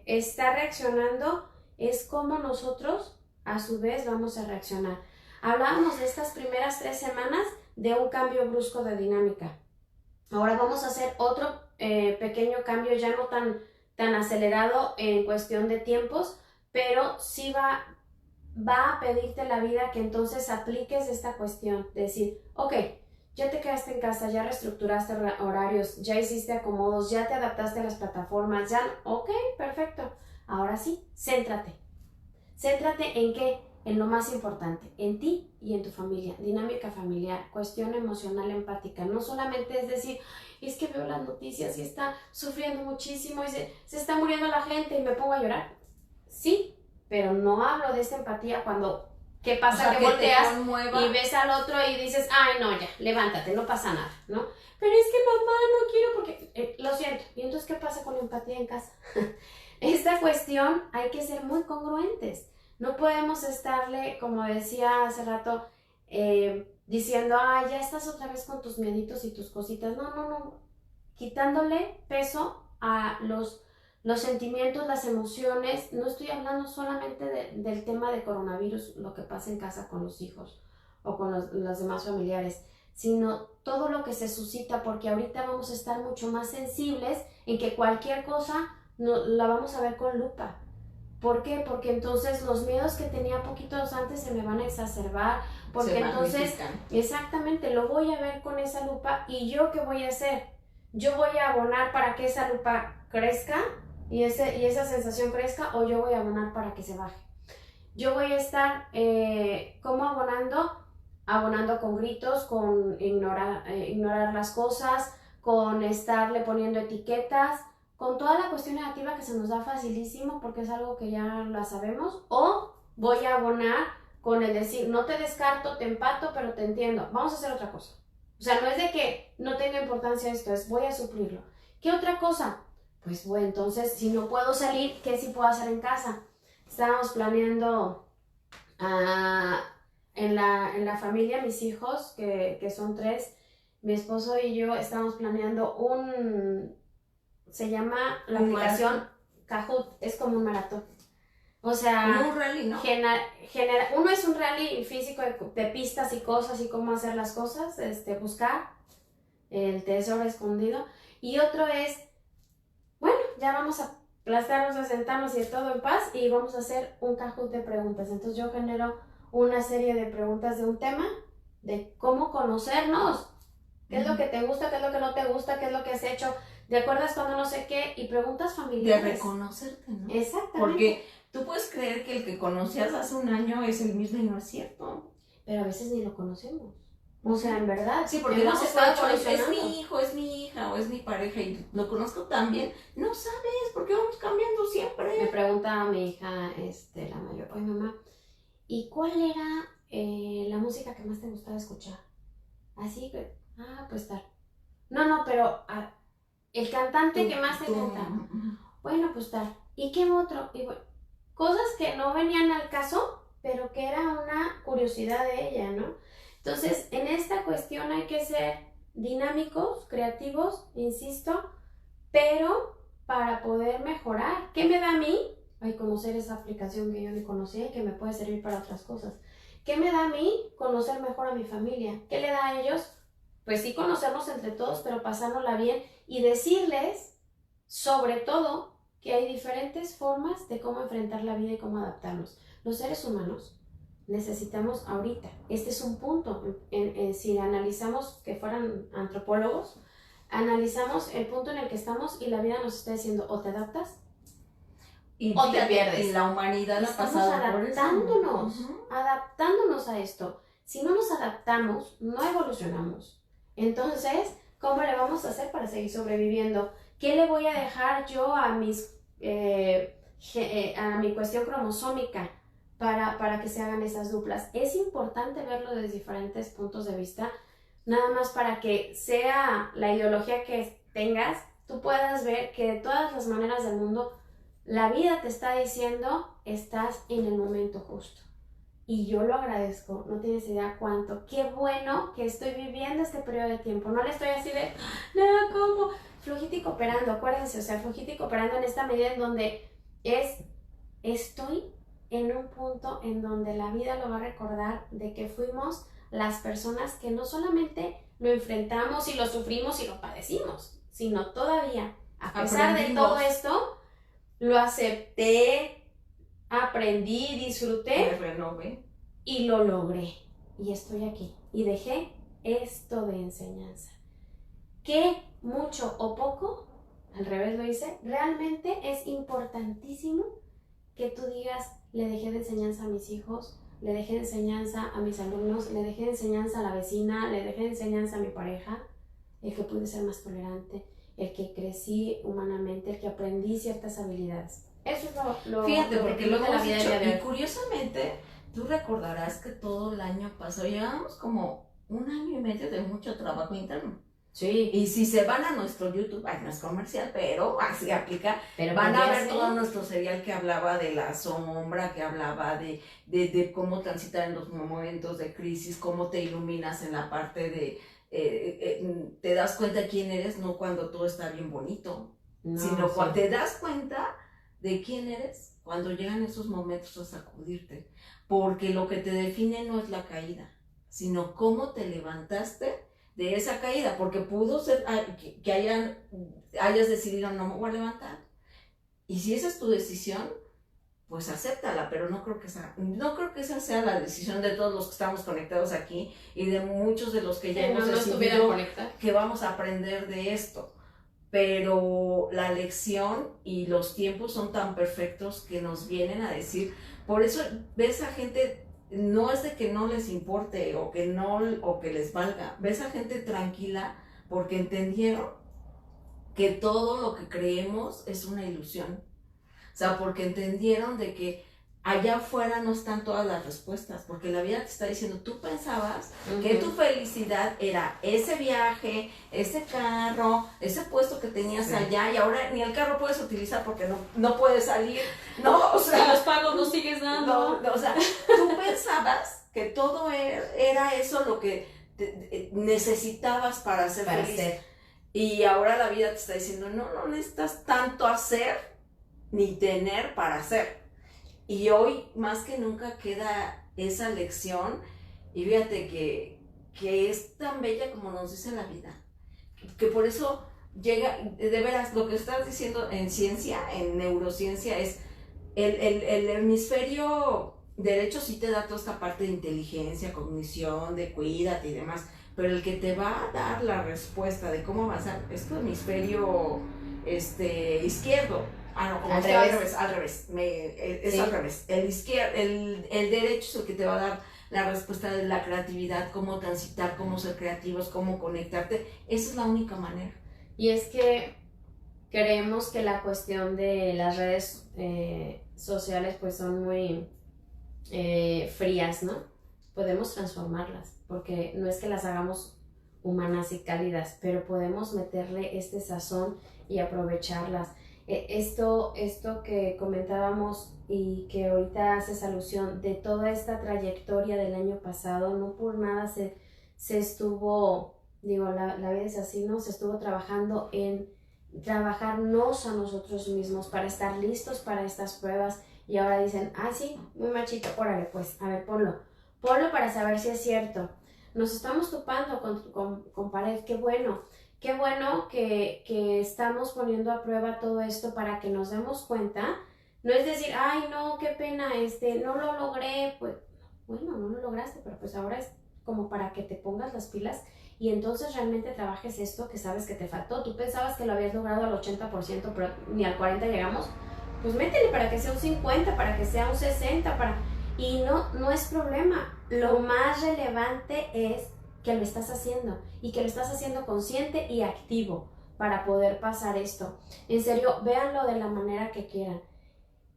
está reaccionando, es como nosotros a su vez vamos a reaccionar. Hablábamos de estas primeras 3 semanas de un cambio brusco de dinámica. Ahora vamos a hacer otro pequeño cambio, ya no tan acelerado en cuestión de tiempos, pero sí va a pedirte la vida que entonces apliques esta cuestión, de decir, ok, ya te quedaste en casa, ya reestructuraste horarios, ya hiciste acomodos, ya te adaptaste a las plataformas, ok, perfecto. Ahora sí, céntrate. Céntrate en qué, en lo más importante, en ti y en tu familia, dinámica familiar, cuestión emocional empática. No solamente es decir, es que veo las noticias y está sufriendo muchísimo y se está muriendo la gente y me pongo a llorar. Sí, pero no hablo de esta empatía cuando, ¿qué pasa? O sea, que volteas y ves al otro y dices, ay no, ya, levántate, no pasa nada, ¿no? Pero es que mamá, no quiero porque, lo siento. ¿Y entonces qué pasa con la empatía en casa? Esta cuestión hay que ser muy congruentes. No podemos estarle, como decía hace rato, diciendo, ay, ya estás otra vez con tus mieditos y tus cositas. No. Quitándole peso a los sentimientos, las emociones. No estoy hablando solamente del tema de coronavirus, lo que pasa en casa con los hijos o con los demás familiares, sino todo lo que se suscita, porque ahorita vamos a estar mucho más sensibles en que cualquier cosa la vamos a ver con lupa. ¿Por qué? Porque entonces los miedos que tenía poquitos antes se me van a exacerbar, porque entonces, exactamente, lo voy a ver con esa lupa. ¿Y yo qué voy a hacer? Yo voy a abonar para que esa lupa crezca y esa sensación crezca, o yo voy a abonar para que se baje. Yo voy a estar, ¿cómo abonando? Abonando con gritos, con ignorar las cosas, con estarle poniendo etiquetas, con toda la cuestión negativa que se nos da facilísimo porque es algo que ya la sabemos. O voy a abonar con el decir, no te descarto, te empato, pero te entiendo, vamos a hacer otra cosa. O sea, no es de que no tenga importancia esto, es voy a suplirlo. ¿Qué otra cosa? Pues bueno, entonces, si no puedo salir, ¿qué sí puedo hacer en casa? Estábamos planeando en la familia, mis hijos, que son 3, mi esposo y yo, estamos planeando se llama la aplicación Kahoot, es como un maratón. O sea, como un rally, ¿no? Uno es un rally físico de pistas y cosas y cómo hacer las cosas, buscar el tesoro escondido. Y otro es, bueno, ya vamos a aplastarnos, a sentarnos y de todo en paz y vamos a hacer un Kahoot de preguntas. Entonces yo genero una serie de preguntas de un tema, de cómo conocernos, qué es lo que te gusta, qué es lo que no te gusta, qué es lo que has hecho, ¿te acuerdas cuando no sé qué? Y preguntas familiares. De reconocerte, ¿no? Exactamente. Porque tú puedes creer que el que conocías hace un año es el mismo y no es cierto. Pero a veces ni lo conocemos. O sea, en verdad. Sí, porque hemos estado es mi hijo, es mi hija o es mi pareja y lo conozco tan bien. No sabes por qué vamos cambiando siempre. Me preguntaba mi hija, la mayor, oye mamá, ¿y cuál era la música que más te gustaba escuchar? Así que, pues tal. No, pero el cantante que más te encantaba. Bueno, pues tal. ¿Y qué otro? Y bueno, cosas que no venían al caso, pero que era una curiosidad de ella, ¿no? Entonces, en esta cuestión hay que ser dinámicos, creativos, insisto, pero para poder mejorar. ¿Qué me da a mí? Ay, conocer esa aplicación que yo ni conocía y que me puede servir para otras cosas. ¿Qué me da a mí? Conocer mejor a mi familia. ¿Qué le da a ellos? Pues sí, conocernos entre todos, pero pasárnosla bien y decirles, sobre todo, que hay diferentes formas de cómo enfrentar la vida y cómo adaptarnos. Los seres humanos necesitamos ahorita, este es un punto, si analizamos que fueran antropólogos, analizamos el punto en el que estamos y la vida nos está diciendo o te adaptas o te pierdes. Y la humanidad estamos ha pasado adaptándonos, adaptándonos a esto. Si no nos adaptamos, no evolucionamos. Entonces, ¿cómo le vamos a hacer para seguir sobreviviendo? ¿Qué le voy a dejar yo a mi cuestión cromosómica para que se hagan esas duplas? Es importante verlo desde diferentes puntos de vista, nada más para que sea la ideología que tengas, tú puedas ver que de todas las maneras del mundo, la vida te está diciendo, estás en el momento justo. Y yo lo agradezco, no tienes idea cuánto. Qué bueno que estoy viviendo este periodo de tiempo. No le estoy así de, no, ¿cómo? Flojita y cooperando, acuérdense, o sea, flojita y cooperando en esta medida en donde estoy en un punto en donde la vida lo va a recordar de que fuimos las personas que no solamente lo enfrentamos y lo sufrimos y lo padecimos, sino todavía, a pesar de todo esto, lo acepté, aprendí, disfruté, me renové y lo logré. Y estoy aquí. Y dejé esto de enseñanza. Que mucho o poco, al revés lo hice, realmente es importantísimo que tú digas, le dejé de enseñanza a mis hijos, le dejé de enseñanza a mis alumnos, le dejé de enseñanza a la vecina, le dejé de enseñanza a mi pareja, el que pude ser más tolerante, el que crecí humanamente, el que aprendí ciertas habilidades. Eso es lo Fíjate, porque lo de la hemos vida dicho, de hoy. y curiosamente, tú recordarás que todo el año pasado llevamos como 1 año y medio de mucho trabajo interno. Sí. Y si se van a nuestro YouTube, no es comercial, pero así aplica, Pero van a ver todo nuestro serial que hablaba de la sombra, que hablaba de cómo transitar en los momentos de crisis, cómo te iluminas en la parte de, te das cuenta de quién eres, no cuando todo está bien bonito, sino cuando te das cuenta de quién eres cuando llegan esos momentos a sacudirte, porque lo que te define no es la caída, sino cómo te levantaste de esa caída, porque pudo ser que hayas decidido no me voy a levantar, y si esa es tu decisión, pues acéptala, pero no creo que esa sea la decisión de todos los que estamos conectados aquí y de muchos de los que ya hemos decidido que vamos a aprender de esto. Pero la lección y los tiempos son tan perfectos que nos vienen a decir, por eso ves a gente, no es de que no les importe o que les valga, ves a gente tranquila porque entendieron que todo lo que creemos es una ilusión, o sea, porque entendieron de que allá afuera no están todas las respuestas, porque la vida te está diciendo, tú pensabas que tu felicidad era ese viaje, ese carro, ese puesto que tenías allá, y ahora ni el carro puedes utilizar porque no puedes salir, no, o sea, los pagos no sigues dando. No, o sea, tú pensabas que todo era eso lo que necesitabas para ser feliz. Y ahora la vida te está diciendo, no necesitas tanto hacer ni tener para hacer. Y hoy más que nunca queda esa lección, y fíjate que es tan bella como nos dice la vida, que por eso llega, de veras, lo que estás diciendo en ciencia, en neurociencia, es el hemisferio derecho sí te da toda esta parte de inteligencia, cognición, de cuídate y demás, pero el que te va a dar la respuesta de cómo avanzar es tu hemisferio izquierdo. No, al revés. Al revés. El derecho es el que te va a dar la respuesta de la creatividad, cómo transitar, cómo ser creativos, cómo conectarte. Esa es la única manera. Y es que creemos que la cuestión de las redes sociales pues son muy frías, ¿no? Podemos transformarlas, porque no es que las hagamos humanas y cálidas, pero podemos meterle este sazón y aprovecharlas. Esto que comentábamos y que ahorita haces alusión de toda esta trayectoria del año pasado, no por nada se estuvo, digo, la vida es así, ¿no? Se estuvo trabajando en trabajarnos a nosotros mismos para estar listos para estas pruebas, y ahora dicen, sí, muy machito, órale pues, a ver, ponlo para saber si es cierto. Nos estamos topando con pared, qué bueno que estamos poniendo a prueba todo esto para que nos demos cuenta. No es decir, ay no, qué pena, no lo logré, pues bueno, no lo lograste, pero pues ahora es como para que te pongas las pilas y entonces realmente trabajes esto que sabes que te faltó. Tú pensabas que lo habías logrado al 80%, pero ni al 40% llegamos, pues métele para que sea un 50%, para que sea un 60%, y no es problema. Lo más relevante es que lo estás haciendo y que lo estás haciendo consciente y activo para poder pasar esto. En serio, véanlo de la manera que quieran.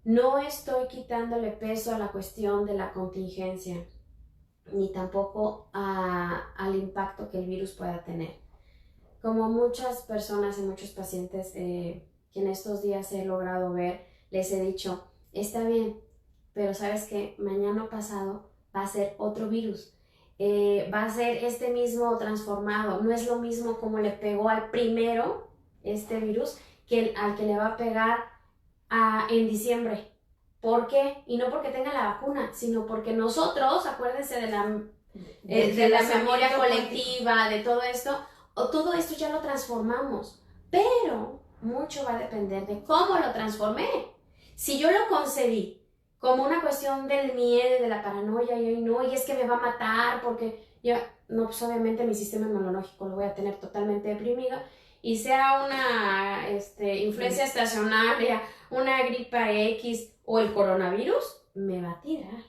No estoy quitándole peso a la cuestión de la contingencia, ni tampoco al impacto que el virus pueda tener. Como muchas personas y muchos pacientes que en estos días he logrado ver, les he dicho, está bien, pero sabes que mañana o pasado va a ser otro virus. Va a ser este mismo transformado. No es lo mismo como le pegó al primero este virus que al que le va a pegar en diciembre. ¿Por qué? Y no porque tenga la vacuna, sino porque nosotros, acuérdense de la memoria colectiva, de todo esto ya lo transformamos, pero mucho va a depender de cómo lo transformé. Si yo lo concebí como una cuestión del miedo, de la paranoia, y es que me va a matar porque pues obviamente mi sistema inmunológico lo voy a tener totalmente deprimido, y sea una influencia estacionaria, una gripa X o el coronavirus, me va a tirar.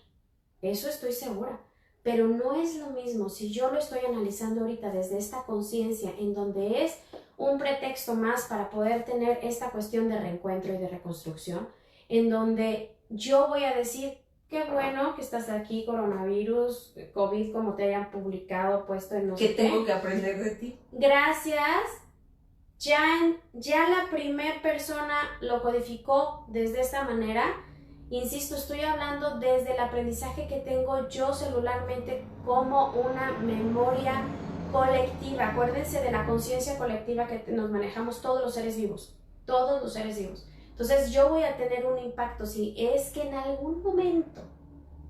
Eso estoy segura. Pero no es lo mismo si yo lo estoy analizando ahorita desde esta conciencia, en donde es un pretexto más para poder tener esta cuestión de reencuentro y de reconstrucción, en donde yo voy a decir, qué bueno que estás aquí, coronavirus, COVID, como te hayan publicado, puesto en no sé qué. ¿Qué tengo que aprender de ti? Gracias. Ya la primera persona lo codificó desde esta manera. Insisto, estoy hablando desde el aprendizaje que tengo yo celularmente como una memoria colectiva. Acuérdense de la conciencia colectiva que nos manejamos todos los seres vivos. Todos los seres vivos. Entonces yo voy a tener un impacto si es que en algún momento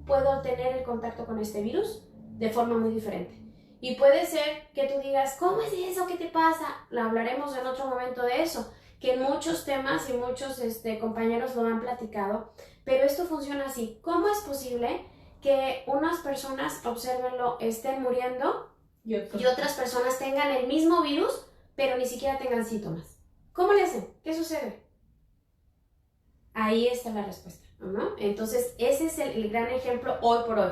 puedo tener el contacto con este virus de forma muy diferente. Y puede ser que tú digas, ¿cómo es eso? ¿Qué te pasa? Lo hablaremos en otro momento de eso, que en muchos temas y muchos compañeros lo han platicado, pero esto funciona así. ¿Cómo es posible que unas personas, obsérvenlo, estén muriendo y otras personas tengan el mismo virus, pero ni siquiera tengan síntomas? ¿Cómo le hacen? ¿Qué sucede? Ahí está la respuesta, ¿no? Entonces, ese es el gran ejemplo hoy por hoy.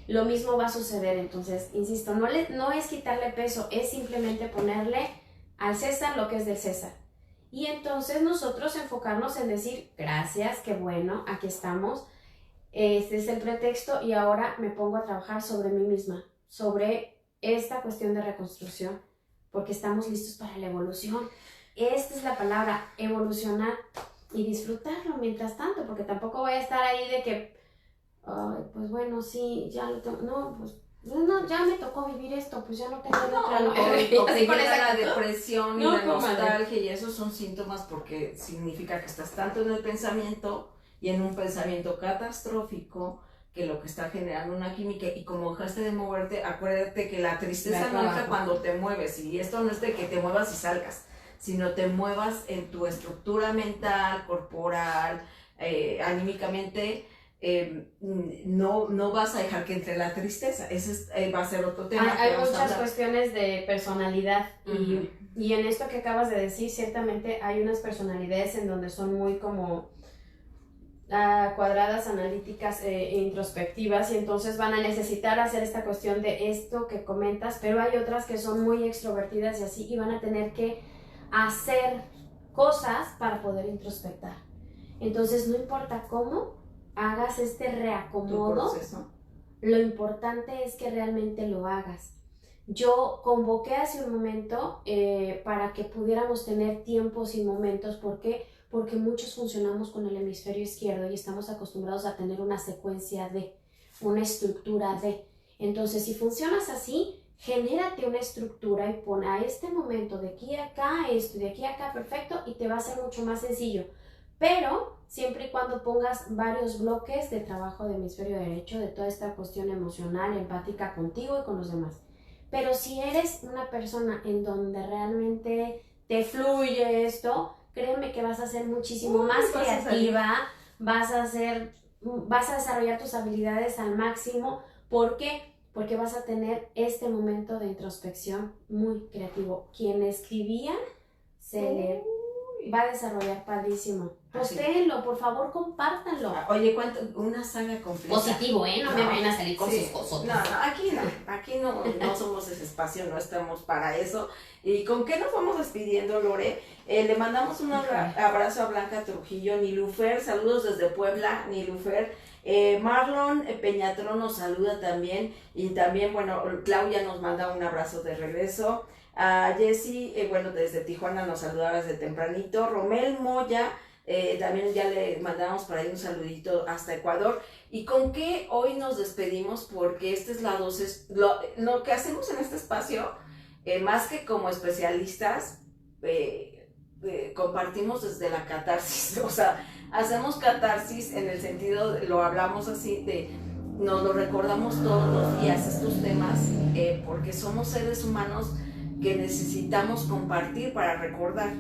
Lo mismo va a suceder. Entonces, insisto, no es quitarle peso, es simplemente ponerle al César lo que es del César. Y entonces nosotros enfocarnos en decir, gracias, qué bueno, aquí estamos. Este es el pretexto y ahora me pongo a trabajar sobre mí misma, sobre esta cuestión de reconstrucción, porque estamos listos para la evolución. Esta es la palabra, evolucionar y disfrutarlo mientras tanto, porque tampoco voy a estar ahí de que, ay, pues bueno, sí, ya lo tengo, no, pues no, ya me tocó vivir esto, pues ya no tengo de otra. O que con llega esa la depresión y No, la comadre. nostalgia, y esos son síntomas porque significa que estás tanto en el pensamiento y en un pensamiento catastrófico que lo que está generando una química, y como dejaste de moverte, acuérdate que la tristeza no entra cuando te mueves, y esto no es de que te muevas y salgas, sino te muevas en tu estructura mental, corporal, anímicamente. No vas a dejar que entre la tristeza. Ese va a ser otro tema. Hay muchas cuestiones de personalidad uh-huh. y en esto que acabas de decir, ciertamente hay unas personalidades en donde son muy como cuadradas, analíticas e introspectivas, y entonces van a necesitar hacer esta cuestión de esto que comentas, pero hay otras que son muy extrovertidas y así, y van a tener que hacer cosas para poder introspectar. Entonces no importa cómo hagas este reacomodo, lo importante es que realmente lo hagas. Yo convoqué hace un momento para que pudiéramos tener tiempos y momentos. ¿Por qué? Porque muchos funcionamos con el hemisferio izquierdo y estamos acostumbrados a tener una secuencia de, una estructura de. Entonces, si funcionas así, genérate una estructura y pon a este momento de aquí a acá esto, de aquí a acá, perfecto, y te va a ser mucho más sencillo. Pero siempre y cuando pongas varios bloques de trabajo de hemisferio derecho, de toda esta cuestión emocional, empática contigo y con los demás. Pero si eres una persona en donde realmente te fluye esto, créeme que vas a ser muchísimo más creativa, vas a desarrollar tus habilidades al máximo. ¿Por qué? Porque vas a tener este momento de introspección muy creativo. Quien escribía se le va a desarrollar padrísimo. Postéenlo, por favor, compártanlo. Oye, una saga completa. Positivo, no me vayan a salir con sus cosas. No, aquí no somos ese espacio, no estamos para eso. ¿Y con qué nos vamos despidiendo, Lore? Le mandamos un abrazo a Blanca Trujillo, Nilufer, saludos desde Puebla, Nilufer. Marlon Peñatrón nos saluda también, y también, bueno, Claudia nos manda un abrazo de regreso. A Jessy, bueno, desde Tijuana nos saludaba desde tempranito. Romel Moya, también ya le mandamos por ahí un saludito hasta Ecuador. ¿Y con qué hoy nos despedimos? Porque esta es la dosis, lo que hacemos en este espacio, más que como especialistas, compartimos desde la catarsis, o sea, hacemos catarsis en el sentido, lo hablamos así, nos lo recordamos todos los días estos temas, porque somos seres humanos que necesitamos compartir para recordar.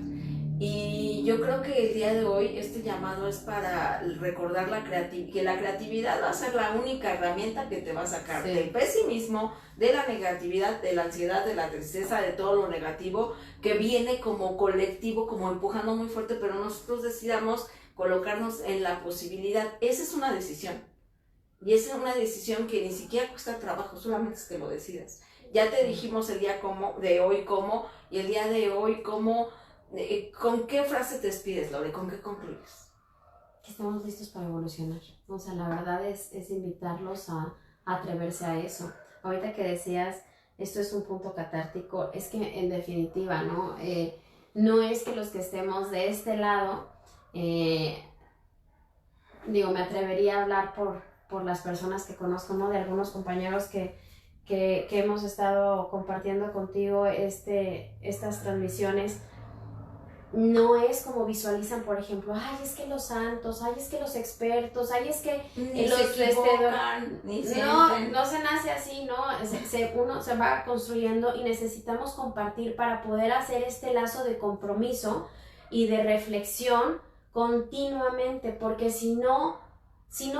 Y yo creo que el día de hoy este llamado es para recordar que la creatividad va a ser la única herramienta que te va a sacar del pesimismo, de la negatividad, de la ansiedad, de la tristeza, de todo lo negativo que viene como colectivo, como empujando muy fuerte, pero nosotros decidamos colocarnos en la posibilidad. Esa es una decisión. Y esa es una decisión que ni siquiera cuesta trabajo, solamente es que lo decidas. Ya te dijimos el día de hoy cómo, y el día de hoy cómo. ¿Con qué frase te despides, Lore? ¿Con qué concluyes? Que estamos listos para evolucionar. O sea, la verdad es invitarlos a atreverse a eso. Ahorita que decías, esto es un punto catártico, es que en definitiva, ¿no? No es que los que estemos de este lado, me atrevería a hablar por las personas que conozco, ¿no? De algunos compañeros que hemos estado compartiendo contigo estas transmisiones. No es como visualizan, por ejemplo, ay, es que los santos, ay, es que los expertos, ay, es que ni los se equivocan, ni no se nace así, ¿no? Uno se va construyendo y necesitamos compartir para poder hacer este lazo de compromiso y de reflexión continuamente, porque si no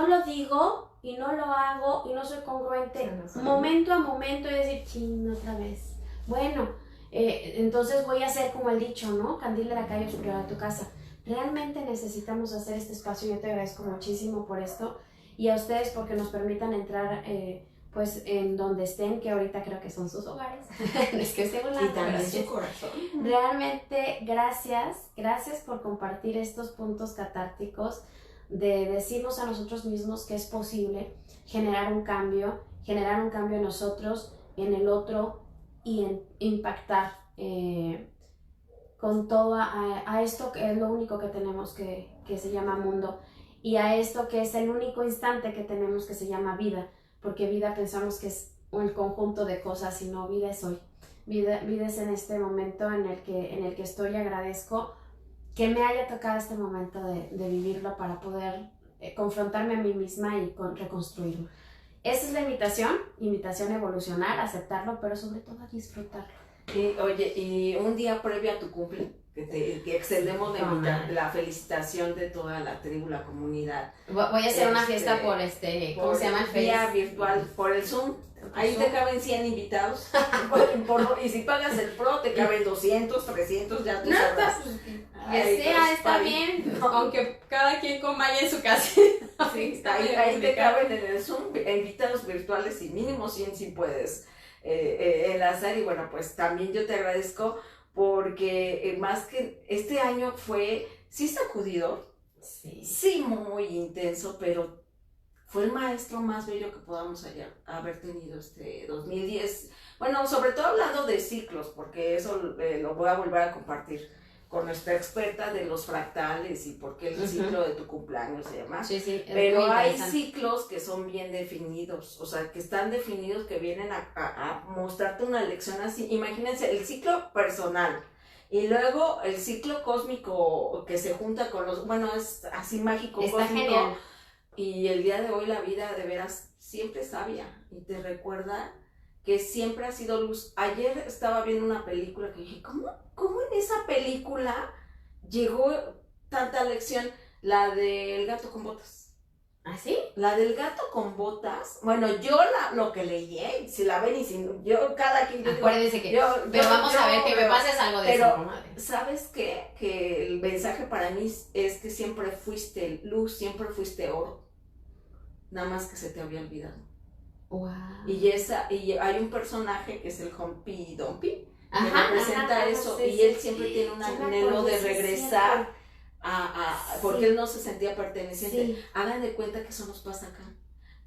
lo digo y no lo hago y no soy congruente, momento a momento, y decir, ching, otra vez, bueno, entonces voy a hacer como el dicho, ¿no? Candil de la calle, oscuridad de tu casa. Realmente necesitamos hacer este espacio. Yo te agradezco muchísimo por esto, y a ustedes porque nos permitan entrar pues en donde estén, que ahorita creo que son sus hogares. Es que estén y también su corazón. Realmente gracias por compartir estos puntos catárticos. de decirnos a nosotros mismos que es posible generar un cambio en nosotros, en el otro y en impactar con todo a esto que es lo único que tenemos que se llama mundo, y a esto que es el único instante que tenemos que se llama vida, porque vida pensamos que es un conjunto de cosas, y no, vida es hoy. Vida es en este momento en el que estoy, y agradezco que me haya tocado este momento de vivirlo para poder confrontarme a mí misma y reconstruirlo. Esa es la invitación a evolucionar, a aceptarlo, pero sobre todo a disfrutarlo. Y, oye, y un día previo a tu cumple, que extendemos la felicitación de toda la tribu, la comunidad. Voy a hacer una fiesta por ¿cómo se llama? Vía virtual, por el Zoom. Ahí te caben 100 invitados. Y si pagas el Pro, te caben 200, 300, ya tú sabrás. Que sea, está bien, no. Aunque cada quien coma allá en su casa. Sí, ahí te caben en el Zoom invitados virtuales, y mínimo 100 si puedes enlazar. Y bueno, pues también yo te agradezco porque más que este año fue, sí sacudidor, sí muy intenso, pero fue el maestro más bello que podamos haber tenido este 2010. Bueno, sobre todo hablando de ciclos, porque eso lo voy a volver a compartir con nuestra experta de los fractales y por qué el ciclo de tu cumpleaños se llama. Sí, pero hay ciclos que son bien definidos, o sea, que están definidos, que vienen a mostrarte una lección así. Imagínense el ciclo personal y luego el ciclo cósmico que se junta con los, bueno, es así mágico, está cósmico. Genial. Y el día de hoy la vida de veras siempre es sabia y te recuerda que siempre ha sido luz. Ayer estaba viendo una película que dije, ¿cómo en esa película llegó tanta lección? La del gato con botas. ¿Ah, sí? La del gato con botas. Bueno, yo lo que leí, si la ven y si no, yo cada quien... Acuérdense que... pero vamos a ver, que me pases algo de eso, comadre. ¿Sabes qué? Que el mensaje para mí es que siempre fuiste luz, siempre fuiste oro. Nada más que se te había olvidado. Wow. Y hay un personaje que es el Humpty Dumpty, que representa eso, sí, y él siempre tiene un anhelo de regresar porque él no se sentía perteneciente. Sí. Hagan de cuenta que eso nos pasa acá,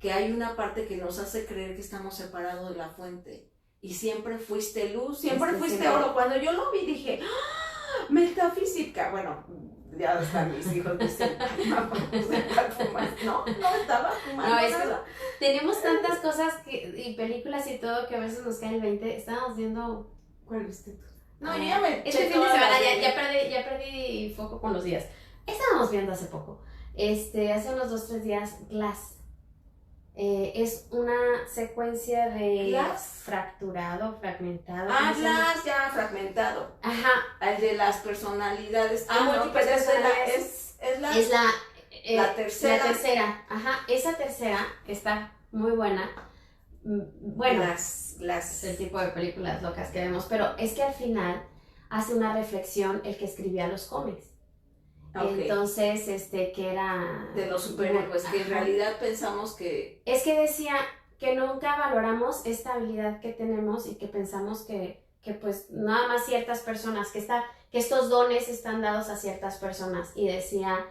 que hay una parte que nos hace creer que estamos separados de la fuente, y siempre fuiste luz, siempre fuiste oro. Cuando yo lo vi dije, ¡ah! Metafísica. Bueno, ya están mis hijos dicen, no estaba fumando. No, es que tenemos tantas cosas y películas y todo que a veces nos cae el 20. Estábamos viendo, ¿cuál viste tú? No, yo ya me este fin de semana ya perdí foco con los días. Estábamos viendo hace poco, hace unos 2-3 días, Glass. Es una secuencia de Glass, fracturado, fragmentado. Glass, ya fragmentado. Ajá. El de las personalidades. No, pero es la tercera. La tercera, ajá. Esa tercera está muy buena. Bueno, Glass. El tipo de películas locas que vemos, pero es que al final hace una reflexión el que escribía los cómics. Okay. Entonces, que era... de los superhéroes, que en realidad pensamos que... Es que decía que nunca valoramos esta habilidad que tenemos y que pensamos que pues nada más ciertas personas, que estos dones están dados a ciertas personas. Y decía,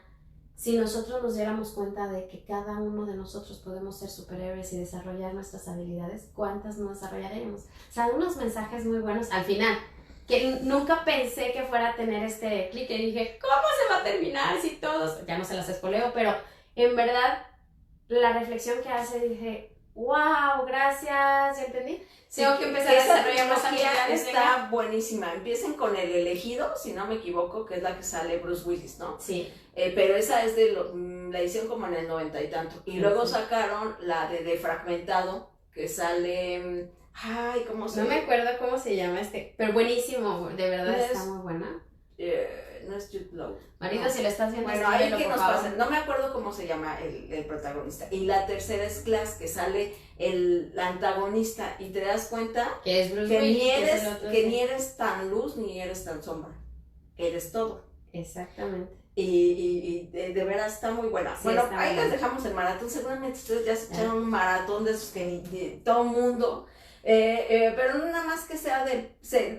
si nosotros nos diéramos cuenta de que cada uno de nosotros podemos ser superhéroes y desarrollar nuestras habilidades, ¿cuántas no desarrollaríamos? O sea, unos mensajes muy buenos al final, que nunca pensé que fuera a tener este clic, y dije, ¿cómo se va a terminar si todos? Ya no se las espoleo, pero en verdad la reflexión que hace, dije, wow, gracias, ¿ya entendí? Sí, tengo que empezar a desarrollar más habilidades. Está buenísima. Empiecen con El Elegido, si no me equivoco, que es la que sale Bruce Willis, ¿no? Sí. Pero esa es la hicieron como en el 90 y tanto. Y luego sacaron la de Fragmentado, que sale... Ay, ¿cómo se llama? No me acuerdo cómo se llama pero buenísimo, de verdad está muy buena. No es Jude Law. Marido, no. Si lo estás viendo, bueno, ahí que nos pasa. No me acuerdo cómo se llama el protagonista. Y la tercera es Glass, que sale el antagonista, y te das cuenta que es Bruce que Willis, ni eres tan luz ni eres tan sombra. Eres todo. Exactamente. Y de veras está muy buena. Sí, bueno, ahí les dejamos el maratón. Seguramente ustedes ya se echaron un maratón de esos que todo el mundo. Pero no nada más que sea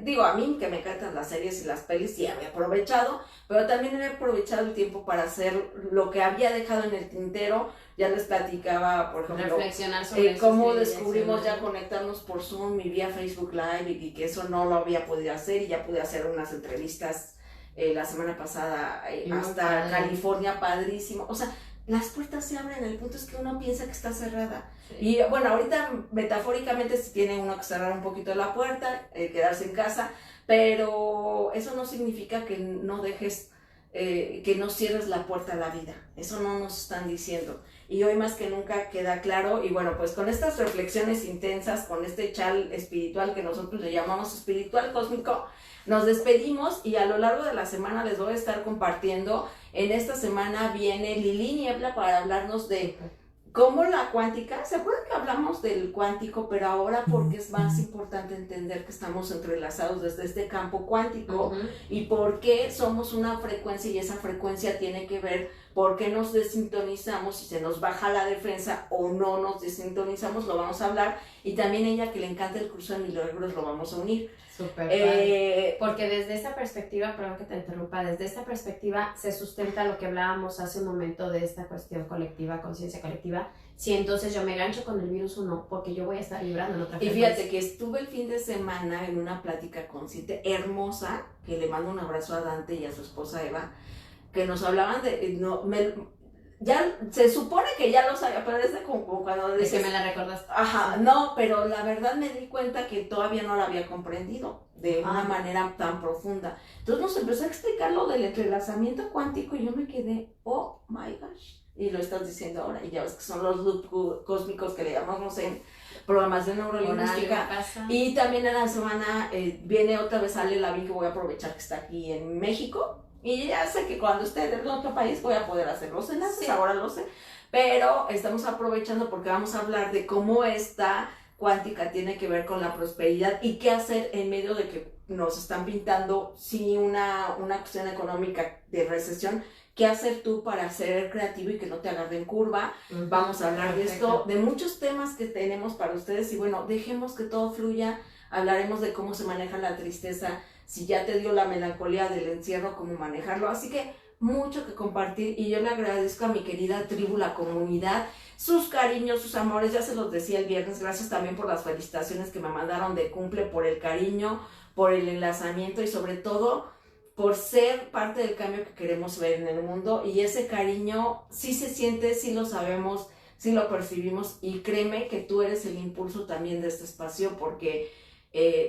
digo, a mí que me encantan las series y las pelis, sí había aprovechado, pero también he aprovechado el tiempo para hacer lo que había dejado en el tintero. Ya les platicaba, por ejemplo, reflexionar sobre cómo descubrimos ya conectarnos por Zoom y vía Facebook Live y que eso no lo había podido hacer y ya pude hacer unas entrevistas la semana pasada hasta California, padrísimo. O sea, las puertas se abren, el punto es que uno piensa que está cerrada. Sí. Y bueno, ahorita metafóricamente sí tiene uno que cerrar un poquito la puerta, quedarse en casa, pero eso no significa que no dejes, que no cierres la puerta a la vida. Eso no nos están diciendo. Y hoy más que nunca queda claro, y bueno, pues con estas reflexiones intensas, con este chal espiritual que nosotros le llamamos espiritual cósmico, nos despedimos y a lo largo de la semana les voy a estar compartiendo. En esta semana viene Lili Niebla para hablarnos de cómo la cuántica, ¿se acuerdan que hablamos del cuántico? Pero ahora porque es más importante entender que estamos entrelazados desde este campo cuántico y por qué somos una frecuencia y esa frecuencia tiene que ver por qué nos desintonizamos, si se nos baja la defensa o no nos desintonizamos, lo vamos a hablar. Y también ella que le encanta el curso de milagros lo vamos a unir. Súper padre. Porque desde esta perspectiva, perdón que te interrumpa, desde esta perspectiva se sustenta lo que hablábamos hace un momento de esta cuestión colectiva, conciencia colectiva. Si entonces yo me gancho con el virus o no, porque yo voy a estar vibrando en otra frecuencia. Y fíjate que estuve el fin de semana en una plática consciente hermosa, que le mando un abrazo a Dante y a su esposa Eva, que nos hablaban de... ya se supone que ya lo sabía, pero es de como cuando dices, que me la recordaste. Ajá, no, pero la verdad me di cuenta que todavía no la había comprendido de una manera tan profunda. Entonces nos empezó a explicar lo del entrelazamiento cuántico y yo me quedé, oh my gosh, y lo estás diciendo ahora, y ya ves que son los loops cósmicos que le llamamos en programación neurolingüística. Y también en la semana viene otra vez Ale Lavín, que voy a aprovechar que está aquí en México. Y ya sé que cuando esté en otro país voy a poder hacer los enlaces, ahora lo sé. Pero estamos aprovechando porque vamos a hablar de cómo esta cuántica tiene que ver con la prosperidad y qué hacer en medio de que nos están pintando, sí, una cuestión económica de recesión. ¿Qué hacer tú para ser creativo y que no te agarre en curva? Vamos a hablar de esto, de muchos temas que tenemos para ustedes. Y bueno, dejemos que todo fluya. Hablaremos de cómo se maneja la tristeza, si ya te dio la melancolía del encierro, cómo manejarlo. Así que mucho que compartir y yo le agradezco a mi querida tribu, la comunidad, sus cariños, sus amores. Ya se los decía el viernes, gracias también por las felicitaciones que me mandaron de cumple, por el cariño, por el enlazamiento y sobre todo por ser parte del cambio que queremos ver en el mundo. Y ese cariño sí se siente, sí lo sabemos, sí lo percibimos y créeme que tú eres el impulso también de este espacio porque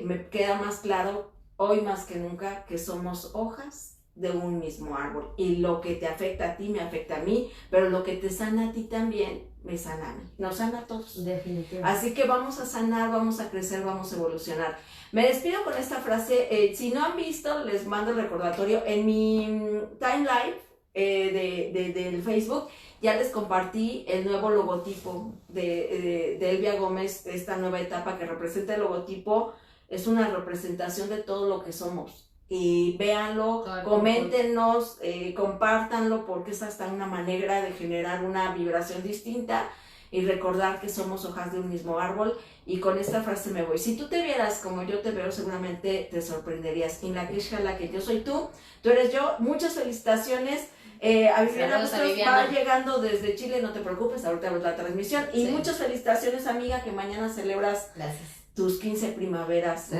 me queda más claro hoy más que nunca que somos hojas de un mismo árbol y lo que te afecta a ti me afecta a mí, pero lo que te sana a ti también me sana a mí, nos sana a todos. Definitivamente. Así que vamos a sanar, vamos a crecer, vamos a evolucionar. Me despido con esta frase, si no han visto, les mando el recordatorio en mi timeline del Facebook, ya les compartí el nuevo logotipo de Elvia Gómez, esta nueva etapa que representa el logotipo. Es una representación de todo lo que somos y véanlo, coméntenos, compártanlo porque es hasta una manera de generar una vibración distinta y recordar que somos hojas de un mismo árbol. Y con esta frase me voy. Si tú te vieras como yo te veo, seguramente te sorprenderías. La que yo soy tú eres yo. Muchas felicitaciones. A Viviana Bustos va llegando desde Chile, no te preocupes, ahorita ves la transmisión. Y muchas felicitaciones, amiga, que mañana celebras. Gracias. Tus 15 primaveras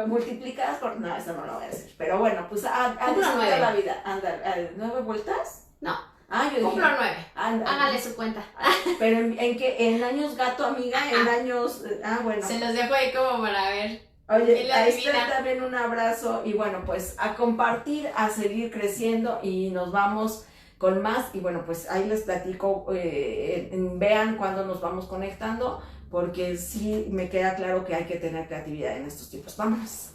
multiplicadas por... No, eso no lo voy a decir. Pero bueno, pues a disfrutar la vida. Anda, ¿9 vueltas? No. Yo cumplo 9. Hágale su cuenta. Pero ¿en qué? ¿En años gato, amiga? ¿En años...? Bueno. Se los dejo ahí como para ver. Oye, a usted también un abrazo. Y bueno, pues a compartir, a seguir creciendo y nos vamos con más. Y bueno, pues ahí les platico, vean cuándo nos vamos conectando, porque sí me queda claro que hay que tener creatividad en estos tiempos. Vámonos.